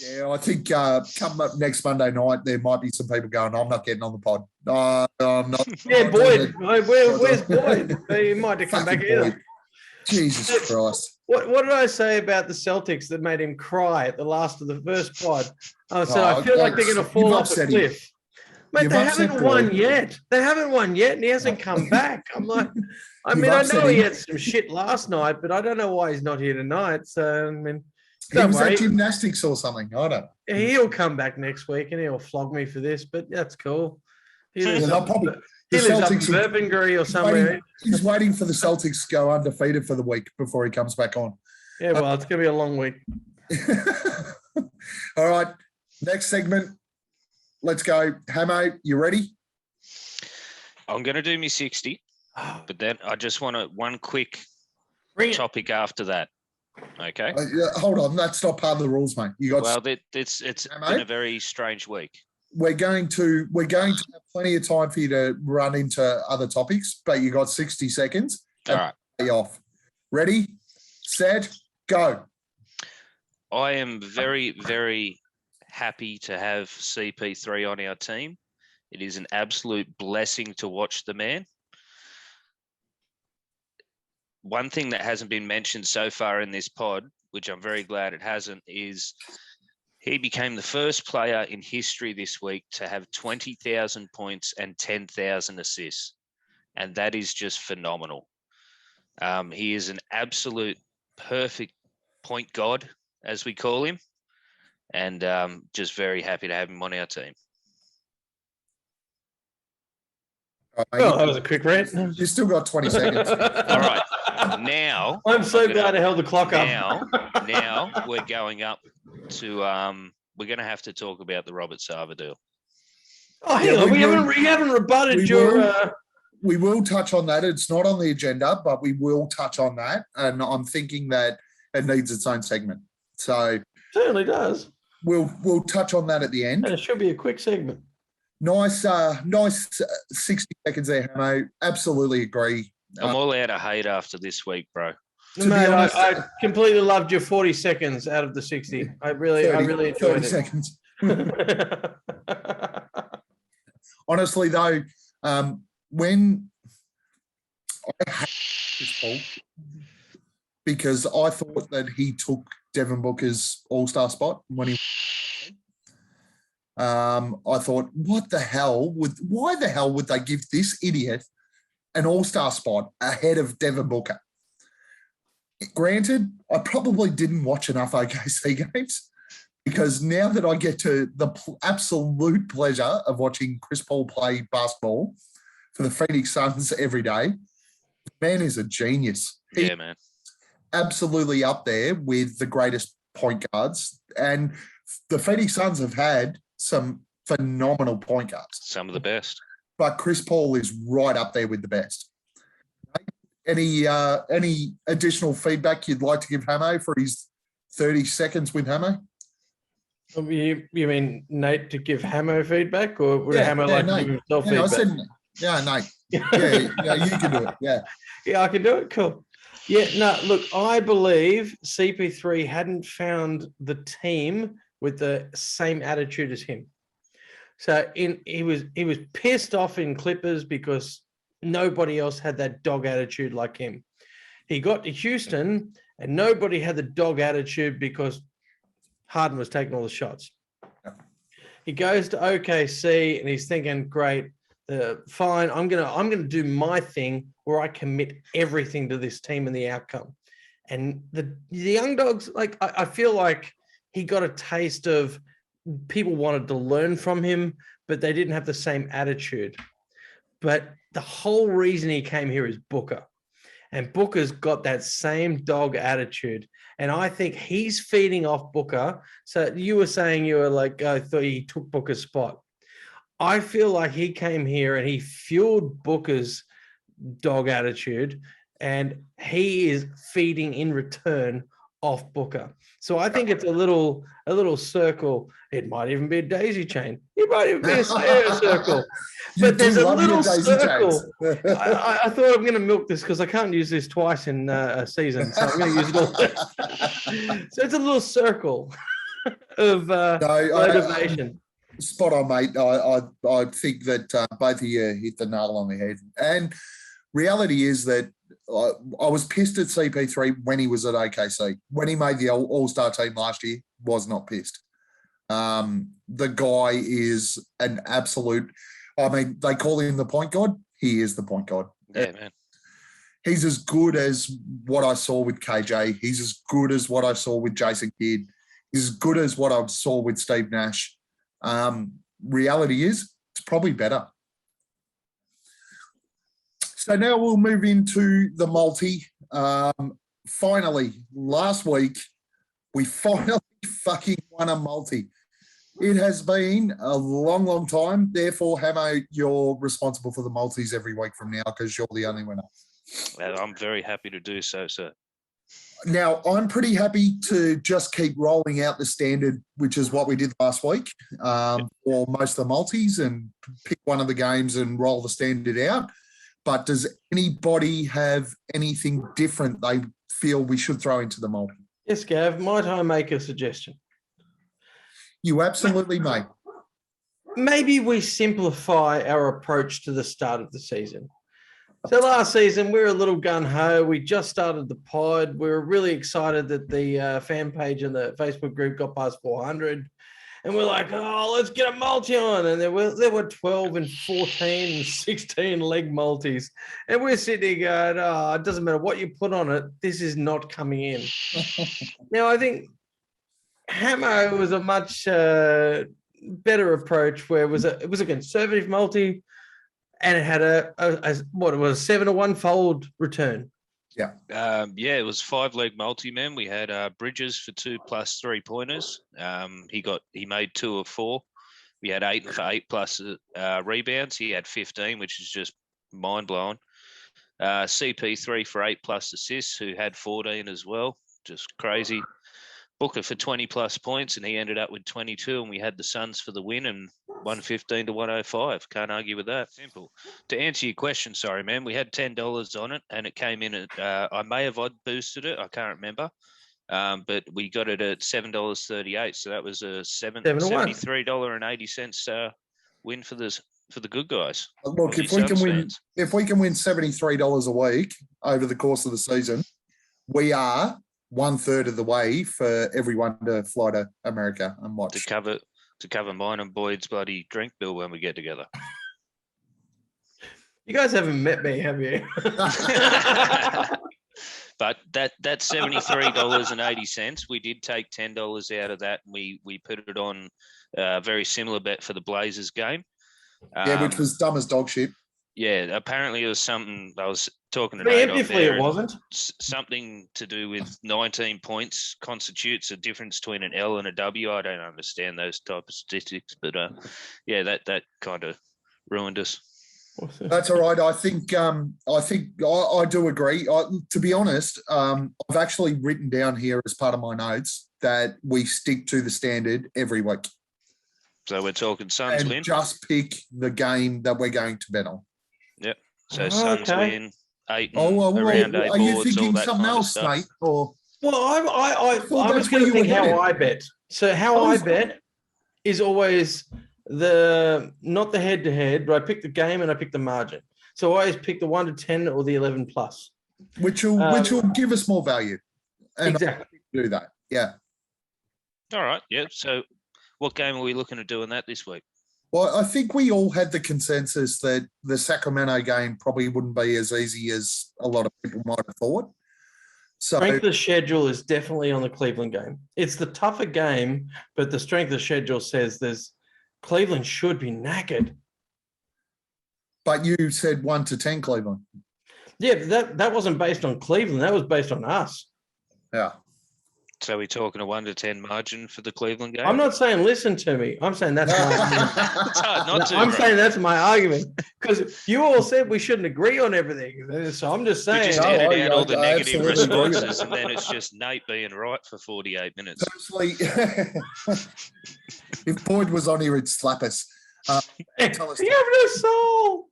Yeah, I think coming up next Monday night, there might be some people going, "I'm not getting on the pod." I'm not. Yeah, Boyd. Where's Boyd? He might have come back in. Jesus Christ. What did I say about the Celtics that made him cry at the last of the first pod? I said, I feel like they're going to fall off a cliff. Mate, they haven't won yet. They haven't won yet, and he hasn't come back. I'm like, I know he had some shit last night, but I don't know why he's not here tonight. So, I mean, he was at gymnastics or something. I don't know. He'll come back next week, and he'll flog me for this, but that's cool. He lives up in Burpengary or somewhere. He's waiting for the Celtics to go undefeated for the week before he comes back on. Yeah, well, it's going to be a long week. All right, next segment. Let's go. Hamo, you ready? I'm going to do me 60, but then I just want one quick topic after that. Okay. Hold on, that's not part of the rules, mate. You got. Well, it's been a very strange week. We're going to have plenty of time for you to run into other topics, but you got 60 seconds. All right. Off. Ready, set, go. I am very, very happy to have CP3 on our team. It is an absolute blessing to watch the man. One thing that hasn't been mentioned so far in this pod, which I'm very glad it hasn't, is he became the first player in history this week to have 20,000 points and 10,000 assists. And that is just phenomenal. He is an absolute perfect point god, as we call him. And just very happy to have him on our team. Well, that was a quick rant. You still got 20 seconds. All right. Now I'm so glad I held the clock up. Now we're going up to we're going to have to talk about the Robert Sava deal. Oh, hang on. We haven't rebutted your. We will touch on that. It's not on the agenda, but we will touch on that. And I'm thinking that it needs its own segment. So certainly does. We'll touch on that at the end. And it should be a quick segment. Nice 60 seconds there, Hamo. Absolutely agree. I'm all out of hate after this week, bro. Mate, I completely loved your 40 seconds out of the 60. I really enjoyed 30 it. seconds. Honestly, though, when I hate Chris Paul because I thought that he took Devin Booker's all-star spot when he. I thought, why the hell would they give this idiot an all-star spot ahead of Devin Booker? Granted, I probably didn't watch enough OKC games because now that I get to the absolute pleasure of watching Chris Paul play basketball for the Phoenix Suns every day, the man is a genius. Yeah, man. Absolutely up there with the greatest point guards. And the Phoenix Suns have had some phenomenal point guards. Some of the best. But Chris Paul is right up there with the best. Any additional feedback you'd like to give Hamo for his 30 seconds with Hamo? You mean Nate to give Hamo feedback, or would Hamo like Nate. to give himself I feedback? said, Nate. Yeah, you can do it. Yeah. Yeah, I can do it. Cool. Yeah, no, look, I believe CP3 hadn't found the team with the same attitude as him. So he was pissed off in Clippers because nobody else had that dog attitude like him. He got to Houston and nobody had the dog attitude because Harden was taking all the shots. He goes to OKC and he's thinking, great, fine, I'm gonna do my thing where I commit everything to this team and the outcome. And the young dogs, like I feel like he got a taste of people wanted to learn from him, but they didn't have the same attitude. But the whole reason he came here is Booker. And Booker's got that same dog attitude. And I think he's feeding off Booker. So you were saying you were like, I thought he took Booker's spot. I feel like he came here and he fueled Booker's dog attitude, and he is feeding in return off Booker. So I think it's a little circle. It might even be a daisy chain. It might even be a circle. But there's a little circle. I thought I'm going to milk this because I can't use this twice in a season, so I'm going to use it all. So it's a little circle of motivation. Spot on, mate. I think that both of you hit the nail on the head. And reality is that I was pissed at CP3 when he was at OKC. When he made the All-Star team last year, was not pissed. The guy is an absolute, I mean, they call him the point guard. He is the point guard. Yeah, man. He's as good as what I saw with KJ. He's as good as what I saw with Jason Kidd. He's as good as what I saw with Steve Nash. Reality is, it's probably better. So now we'll move into the multi. Finally, last week, we finally fucking won a multi. It has been a long, long time. Therefore, Hamo, you're responsible for the multis every week from now because you're the only winner. Well, I'm very happy to do so, sir. Now, I'm pretty happy to just keep rolling out the standard, which is what we did last week, for most of the multis, and pick one of the games and roll the standard out. But does anybody have anything different they feel we should throw into the multi? Yes, Gav, might I make a suggestion? You absolutely may. Maybe we simplify our approach to the start of the season. So last season, we were a little gun-ho. We just started the pod. We were really excited that the fan page and the Facebook group got past 400. And we're like, oh, let's get a multi on. And there were 12 and 14 and 16 leg multis. And we're sitting there going, oh, it doesn't matter what you put on it. This is not coming in. Now, I think Hamo was a much better approach where it was a conservative multi, and it had a 7-1 fold return. Yeah. It was 5-leg multi, man. We had Bridges for 2 plus 3-pointers. He made 2 of 4. We had 8 for 8 plus rebounds. He had 15, which is just mind blowing. CP3 for 8 plus assists, who had 14 as well, just crazy. Booker for 20 plus points, and he ended up with 22, and we had the Suns for the win and 115 to 105. Can't argue with that. Simple. To answer your question, sorry, man, we had $10 on it, and it came in at, I may have odd boosted it, I can't remember, but we got it at $7.38, so that was a $73.80 win for the good guys. Look, if we can win $73 a week over the course of the season, we are 1/3 of the way for everyone to fly to America and watch. To cover mine and Boyd's bloody drink bill when we get together. You guys haven't met me, have you? But that $73.80, we did take $10 out of that, and we put it on a very similar bet for the Blazers game. Which was dumb as dog shit. Yeah, apparently it was something I was talking to Nate off there. It wasn't. Something to do with 19 points constitutes a difference between an L and a W. I don't understand those type of statistics, but that kind of ruined us. That's all right. I think I do agree. To be honest, I've actually written down here as part of my notes that we stick to the standard every week. So we're talking Suns win. Just pick the game that we're going to bet on. Yep. So Suns win, eight Oh, and well, around A are you boards, all thinking that something kind of else, stuff. mate? Or Well, I thought was that's going where to you think were how headed. I bet. So how I I was- bet is always not the head to head, but I pick the game and I pick the margin. So I always pick the 1 to 10 or the 11 plus. which will give us more value. And Exactly. I do that. Yeah. All right. Yeah. So what game are we looking at doing that this week? Well, I think we all had the consensus that the Sacramento game probably wouldn't be as easy as a lot of people might have thought. So Strength of the schedule is definitely on the Cleveland game. It's the tougher game, but the strength of the schedule says Cleveland should be knackered. but you said 1 to 10 Cleveland. Yeah, that wasn't based on Cleveland. That was based on us. Yeah. So we're talking a 1 to 10 margin for the Cleveland game? I'm not saying listen to me. I'm saying that's my argument. It's hard not to, I'm bro. saying that's my argument because you all said we shouldn't agree on everything. So I'm just We saying. just No, edit I- out all the I negative absolutely agree with responses, that. and then it's just Nate being right for 48 minutes. Personally, if Boyd was on here, he'd slap us. Tell us You have no soul.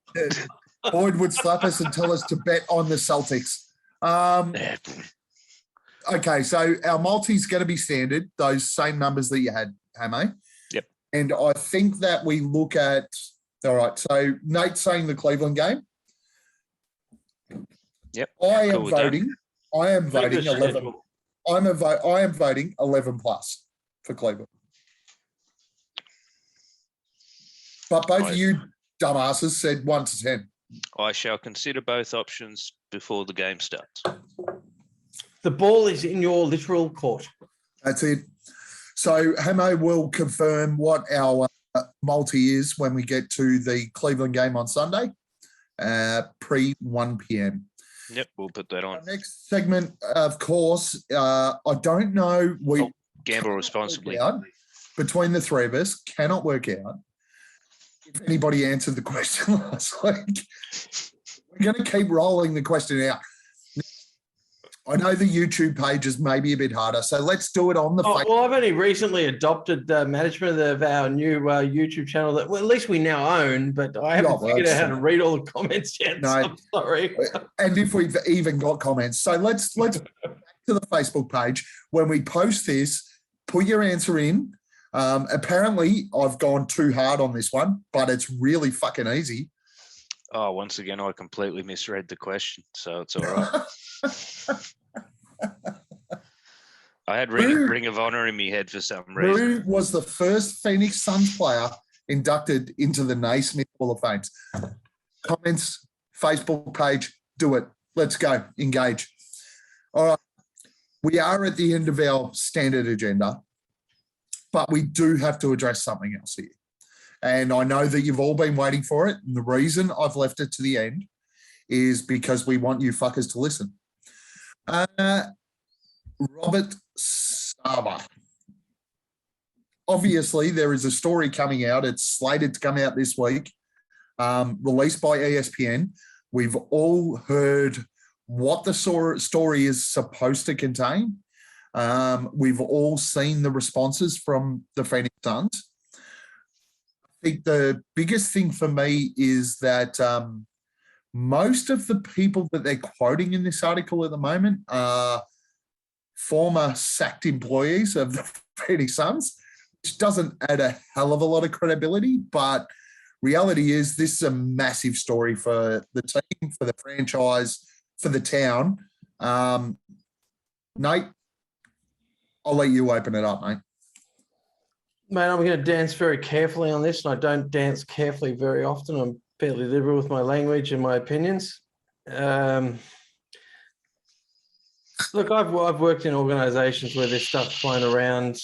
Boyd would slap us and tell us to bet on the Celtics. Okay, so our multi's going to be standard, those same numbers that you had, Hamo. Yep. And I think that we look at, all right, so Nate's saying the Cleveland game. Yep. I am cool with that. voting. I am voting 11. Schedule. I am voting 11 plus for Cleveland. But both of you dumbasses said 1 to 10. I shall consider both options before the game starts. The ball is in your literal court. That's it. So Hamo will confirm what our multi is when we get to the Cleveland game on Sunday, pre 1 p.m. Yep, we'll put that on. Our next segment, of course, I don't know. We Oh, gamble responsibly. out between the three of us cannot work out if anybody answered the question last week. We're going to keep rolling the question out. I know the YouTube page is maybe a bit harder, so let's do it on the Oh, Facebook. well, I've only recently adopted management of our new YouTube channel that, well, at least we now own, but I haven't well, figured out how that's to read all the comments yet. No. So I'm sorry. And if we've even got comments. So let's back to the Facebook page. When we post this, put your answer in. Apparently, I've gone too hard on this one, but it's really fucking easy. Oh, once again, I completely misread the question, so it's all right. I had Ring of Honor in my head for some reason. Who was the first Phoenix Suns player inducted into the Naismith Hall of Fame? Comments, Facebook page, do it. Let's go, engage. All right. We are at the end of our standard agenda, but we do have to address something else here. And I know that you've all been waiting for it. And the reason I've left it to the end is because we want you fuckers to listen. Robert Sava. Obviously, there is a story coming out. It's slated to come out this week, released by ESPN. We've all heard what the story is supposed to contain. We've all seen the responses from the Phoenix Suns. I think the biggest thing for me is that most of the people that they're quoting in this article at the moment are former sacked employees of the Phoenix Suns, which doesn't add a hell of a lot of credibility, but reality is this is a massive story for the team, for the franchise, for the town. Nate, I'll let you open it up, mate. Mate, I'm going to dance very carefully on this, and I don't dance carefully very often. I'm fairly liberal with my language and my opinions. Look, I've worked in organisations where there's stuff flying around.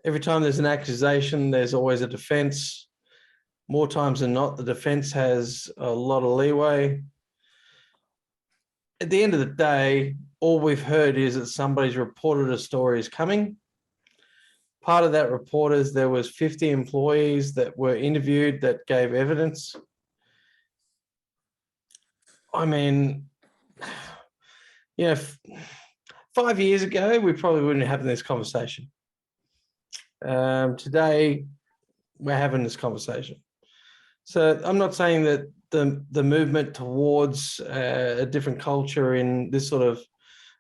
Every time there's an accusation, there's always a defence. More times than not, the defence has a lot of leeway. At the end of the day, all we've heard is that somebody's reported a story is coming. Part of that report is there was 50 employees that were interviewed that gave evidence. I mean, 5 years ago, we probably wouldn't have this conversation. Today, we're having this conversation. So I'm not saying that the movement towards a different culture in this sort of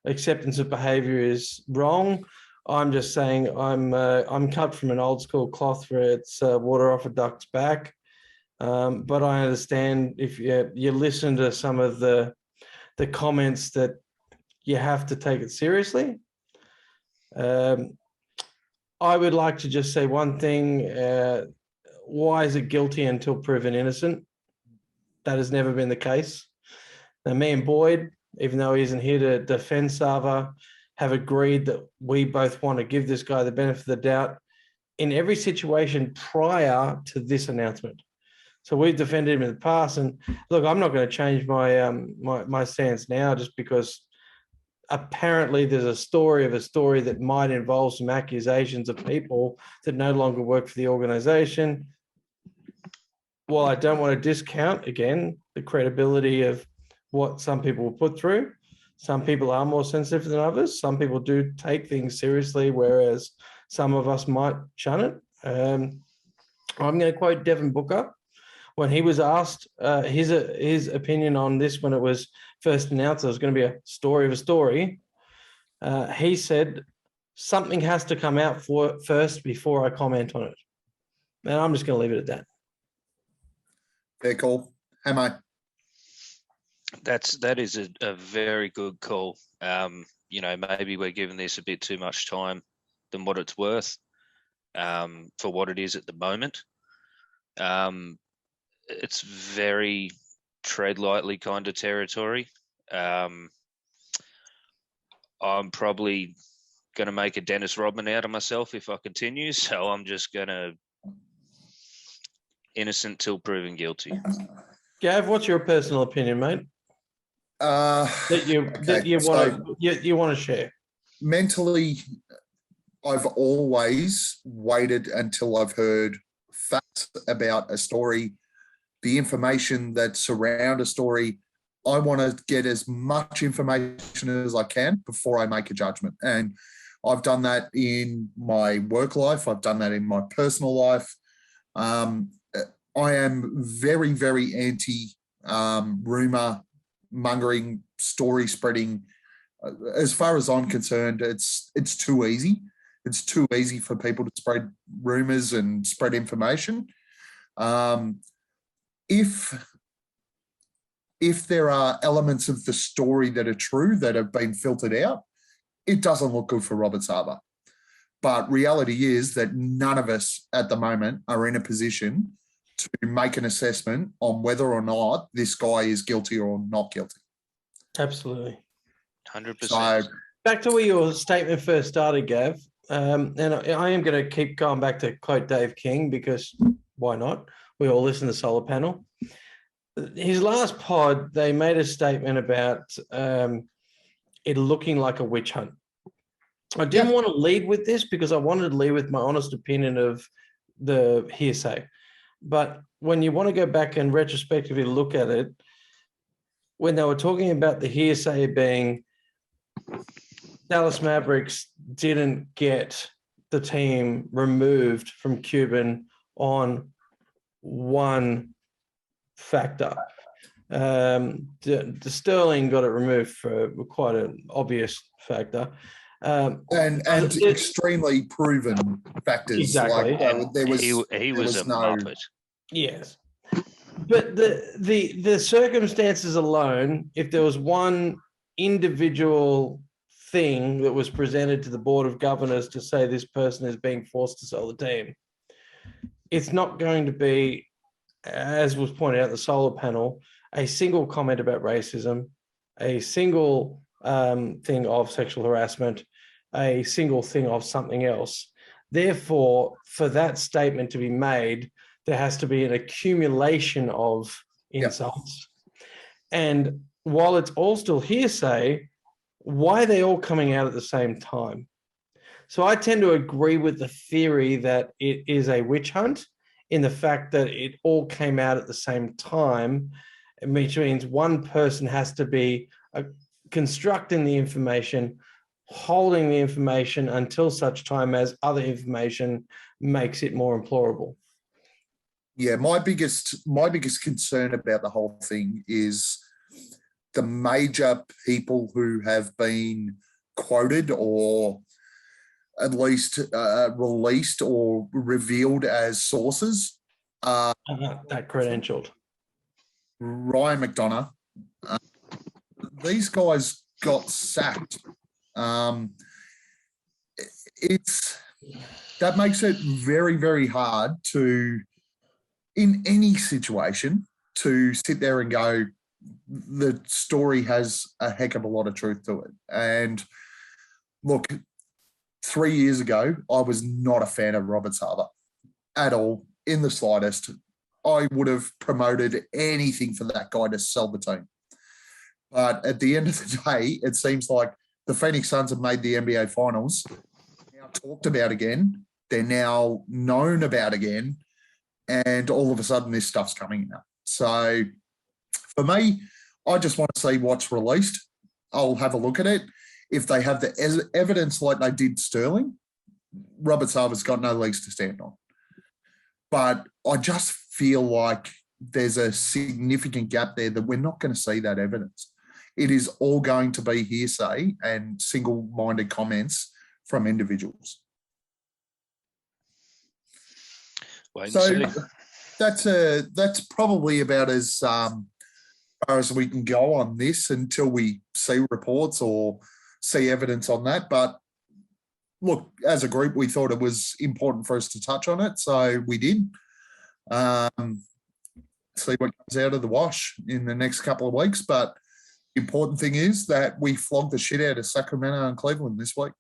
acceptance of behavior is wrong. I'm just saying I'm cut from an old school cloth where it's water off a duck's back. But I understand if you listen to some of the comments that you have to take it seriously. I would like to just say one thing. Why is it guilty until proven innocent? That has never been the case. Now, me and Boyd, even though he isn't here to defend Sava, have agreed that we both want to give this guy the benefit of the doubt in every situation prior to this announcement. So we've defended him in the past. And look, I'm not going to change my my stance now just because apparently there's a story that might involve some accusations of people that no longer work for the organization. While I don't want to discount, again, the credibility of what some people will put through, some people are more sensitive than others. Some people do take things seriously, whereas some of us might shun it. I'm going to quote Devin Booker. When he was asked his opinion on this when it was first announced, it was going to be a story of a story. He said, something has to come out first before I comment on it. And I'm just going to leave it at that. Fair call. Am I? That is a very good call. Maybe we're giving this a bit too much time than what it's worth for what it is at the moment. It's very tread lightly kind of territory. I'm probably going to make a Dennis Rodman out of myself if I continue. So I'm just going to innocent till proven guilty. Gav, what's your personal opinion, mate? That you want to share? Mentally, I've always waited until I've heard facts about a story, the information that surround a story. I want to get as much information as I can before I make a judgment. And I've done that in my work life. I've done that in my personal life. I am very, very anti rumor mongering, story spreading. As far as I'm concerned, it's too easy. It's too easy for people to spread rumors and spread information. If there are elements of the story that are true that have been filtered out, it doesn't look good for Robert Sava. But reality is that none of us at the moment are in a position to make an assessment on whether or not this guy is guilty or not guilty. Absolutely. 100%. So, back to where your statement first started, Gav. And I am going to keep going back to quote Dave King because why not? We all listen to Solar Panel. His last pod, they made a statement about it looking like a witch hunt. I didn't want to lead with this because I wanted to lead with my honest opinion of the hearsay. But when you want to go back and retrospectively look at it, when they were talking about the hearsay being Dallas Mavericks didn't get the team removed from Cuban on one factor. The Sterling got it removed for quite an obvious factor. and extremely proven factors. Exactly. Like He was a muppet. Yes. But the circumstances alone, if there was one individual thing that was presented to the Board of Governors to say this person is being forced to sell the team, it's not going to be, as was pointed out in the Solar Panel, a single comment about racism, a single thing of sexual harassment, a single thing of something else. Therefore, for that statement to be made, there has to be an accumulation of insults. And while it's all still hearsay, why are they all coming out at the same time? So I tend to agree with the theory that it is a witch hunt in the fact that it all came out at the same time, which means one person has to be constructing the information, holding the information until such time as other information makes it more implorable. Yeah, my biggest concern about the whole thing is the major people who have been quoted or at least released or revealed as sources. That credentialed. Ryan McDonough. These guys got sacked. That makes it very, very hard to, in any situation, to sit there and go, the story has a heck of a lot of truth to it. And look, 3 years ago, I was not a fan of Robert Sava at all, in the slightest. I would have promoted anything for that guy to sell the team. But at the end of the day, it seems like the Phoenix Suns have made the NBA Finals, now talked about again. They're now known about again. And all of a sudden, this stuff's coming out. So for me, I just want to see what's released. I'll have a look at it. If they have the evidence like they did Sterling, Robert Sava's got no legs to stand on. But I just feel like there's a significant gap there that we're not going to see that evidence. It is all going to be hearsay and single-minded comments from individuals. So that's probably about as far as we can go on this until we see reports or see evidence on that. But look, as a group, we thought it was important for us to touch on it, so we did. See what comes out of the wash in the next couple of weeks. But the important thing is that we flogged the shit out of Sacramento and Cleveland this week.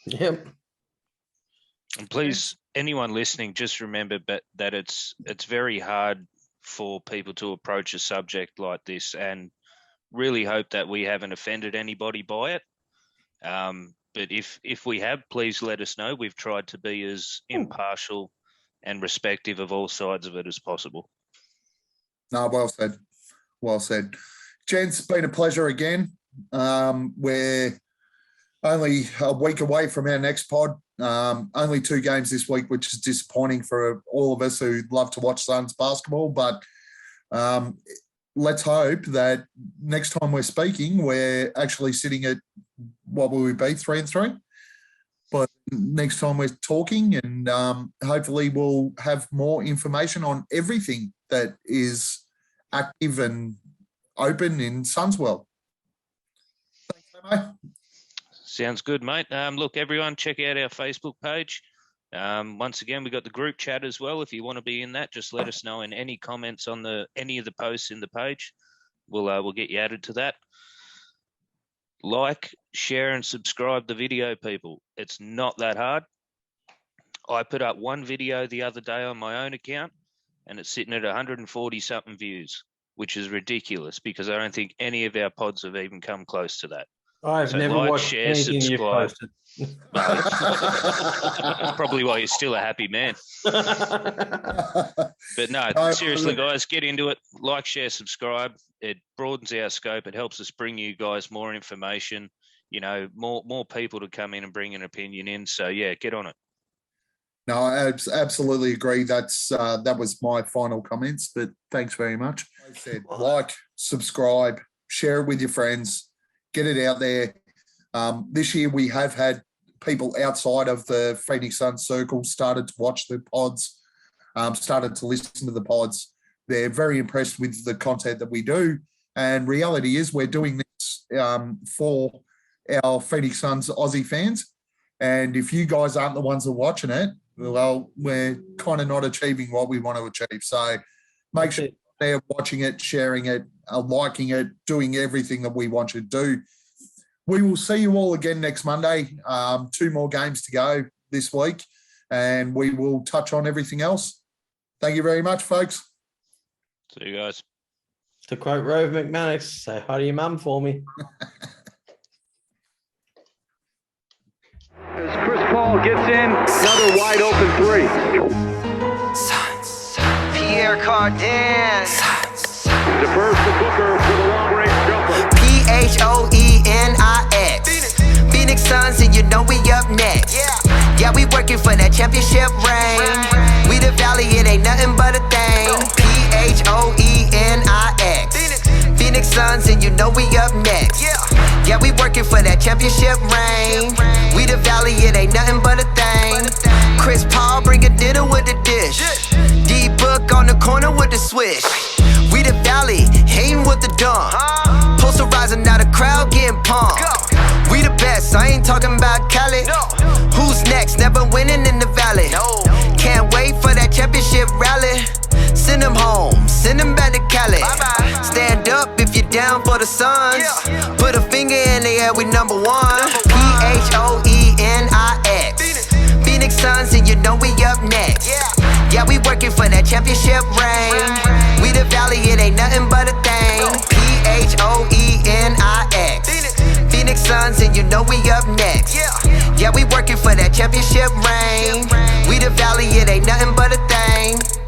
Yep. And please, anyone listening, just remember that it's very hard for people to approach a subject like this, and really hope that we haven't offended anybody by it. But if we have, please let us know. We've tried to be as impartial and respective of all sides of it as possible. No, well said. Well said. Gents, it's been a pleasure again. We're only a week away from our next pod. Only 2 games this week, which is disappointing for all of us who love to watch Suns basketball. But let's hope that next time we're speaking, we're actually sitting at, what will we be, 3-3? But next time we're talking, and hopefully we'll have more information on everything that is active and open in Suns world. Thanks, mate. Sounds good, mate. Look, everyone, check out our Facebook page. Once again, we've got the group chat as well. If you want to be in that, just let us know in any comments on any of the posts in the page. We'll get you added to that. Like, share, and subscribe the video, people. It's not that hard. I put up one video the other day on my own account, and it's sitting at 140-something views, which is ridiculous because I don't think any of our pods have even come close to that. I've never watched anything you've posted. Probably why you're still a happy man. But no, seriously, guys, get into it. Like, share, subscribe. It broadens our scope. It helps us bring you guys more information, more people to come in and bring an opinion in. So, yeah, get on it. No, I absolutely agree. That was my final comments, but thanks very much. I said, like, subscribe, share it with your friends, get it out there. This year we have had people outside of the Phoenix Suns circle started to watch the pods, started to listen to the pods. They're very impressed with the content that we do. And reality is we're doing this for our Phoenix Suns Aussie fans. And if you guys aren't the ones that are watching it, well, we're kind of not achieving what we want to achieve. So make sure they're watching it, sharing it, liking it, doing everything that we want you to do. We will see you all again next Monday. 2 more games to go this week, and we will touch on everything else. Thank you very much, folks. See you guys. To quote Rove McManus, say hi to your mum for me. As Chris Paul gets in, another wide open 3. Pierre Cardin. Defers to Booker for the long-range jumper. Phoenix. Phoenix Suns, and you know we up next. Yeah, we working for that championship ring. We the Valley, it ain't nothing but a thing. Phoenix. Phoenix Suns, and you know we up next. Yeah, we working for that championship ring. We the Valley, it ain't nothing but a thing. Chris Paul bring a dinner with the dish. D-Book on the corner with the swish. We the Valley, hating with the dumb. Posterizing, now the crowd getting pumped. We the best, I ain't talking about Cali. Who's next? Never winning in the Valley. Can't wait for that championship rally. Send them home, send them back to Cali. Stand up if you're down for the Suns. Put a finger in the air, we number one. Phoenix. Phoenix Suns, and you know we up next. Yeah, we working for that championship ring. We the Valley, it ain't nothing but a thing. Phoenix. Phoenix Suns, and you know we up next. Yeah, we working for that championship ring. We the Valley, it ain't nothing but a thing.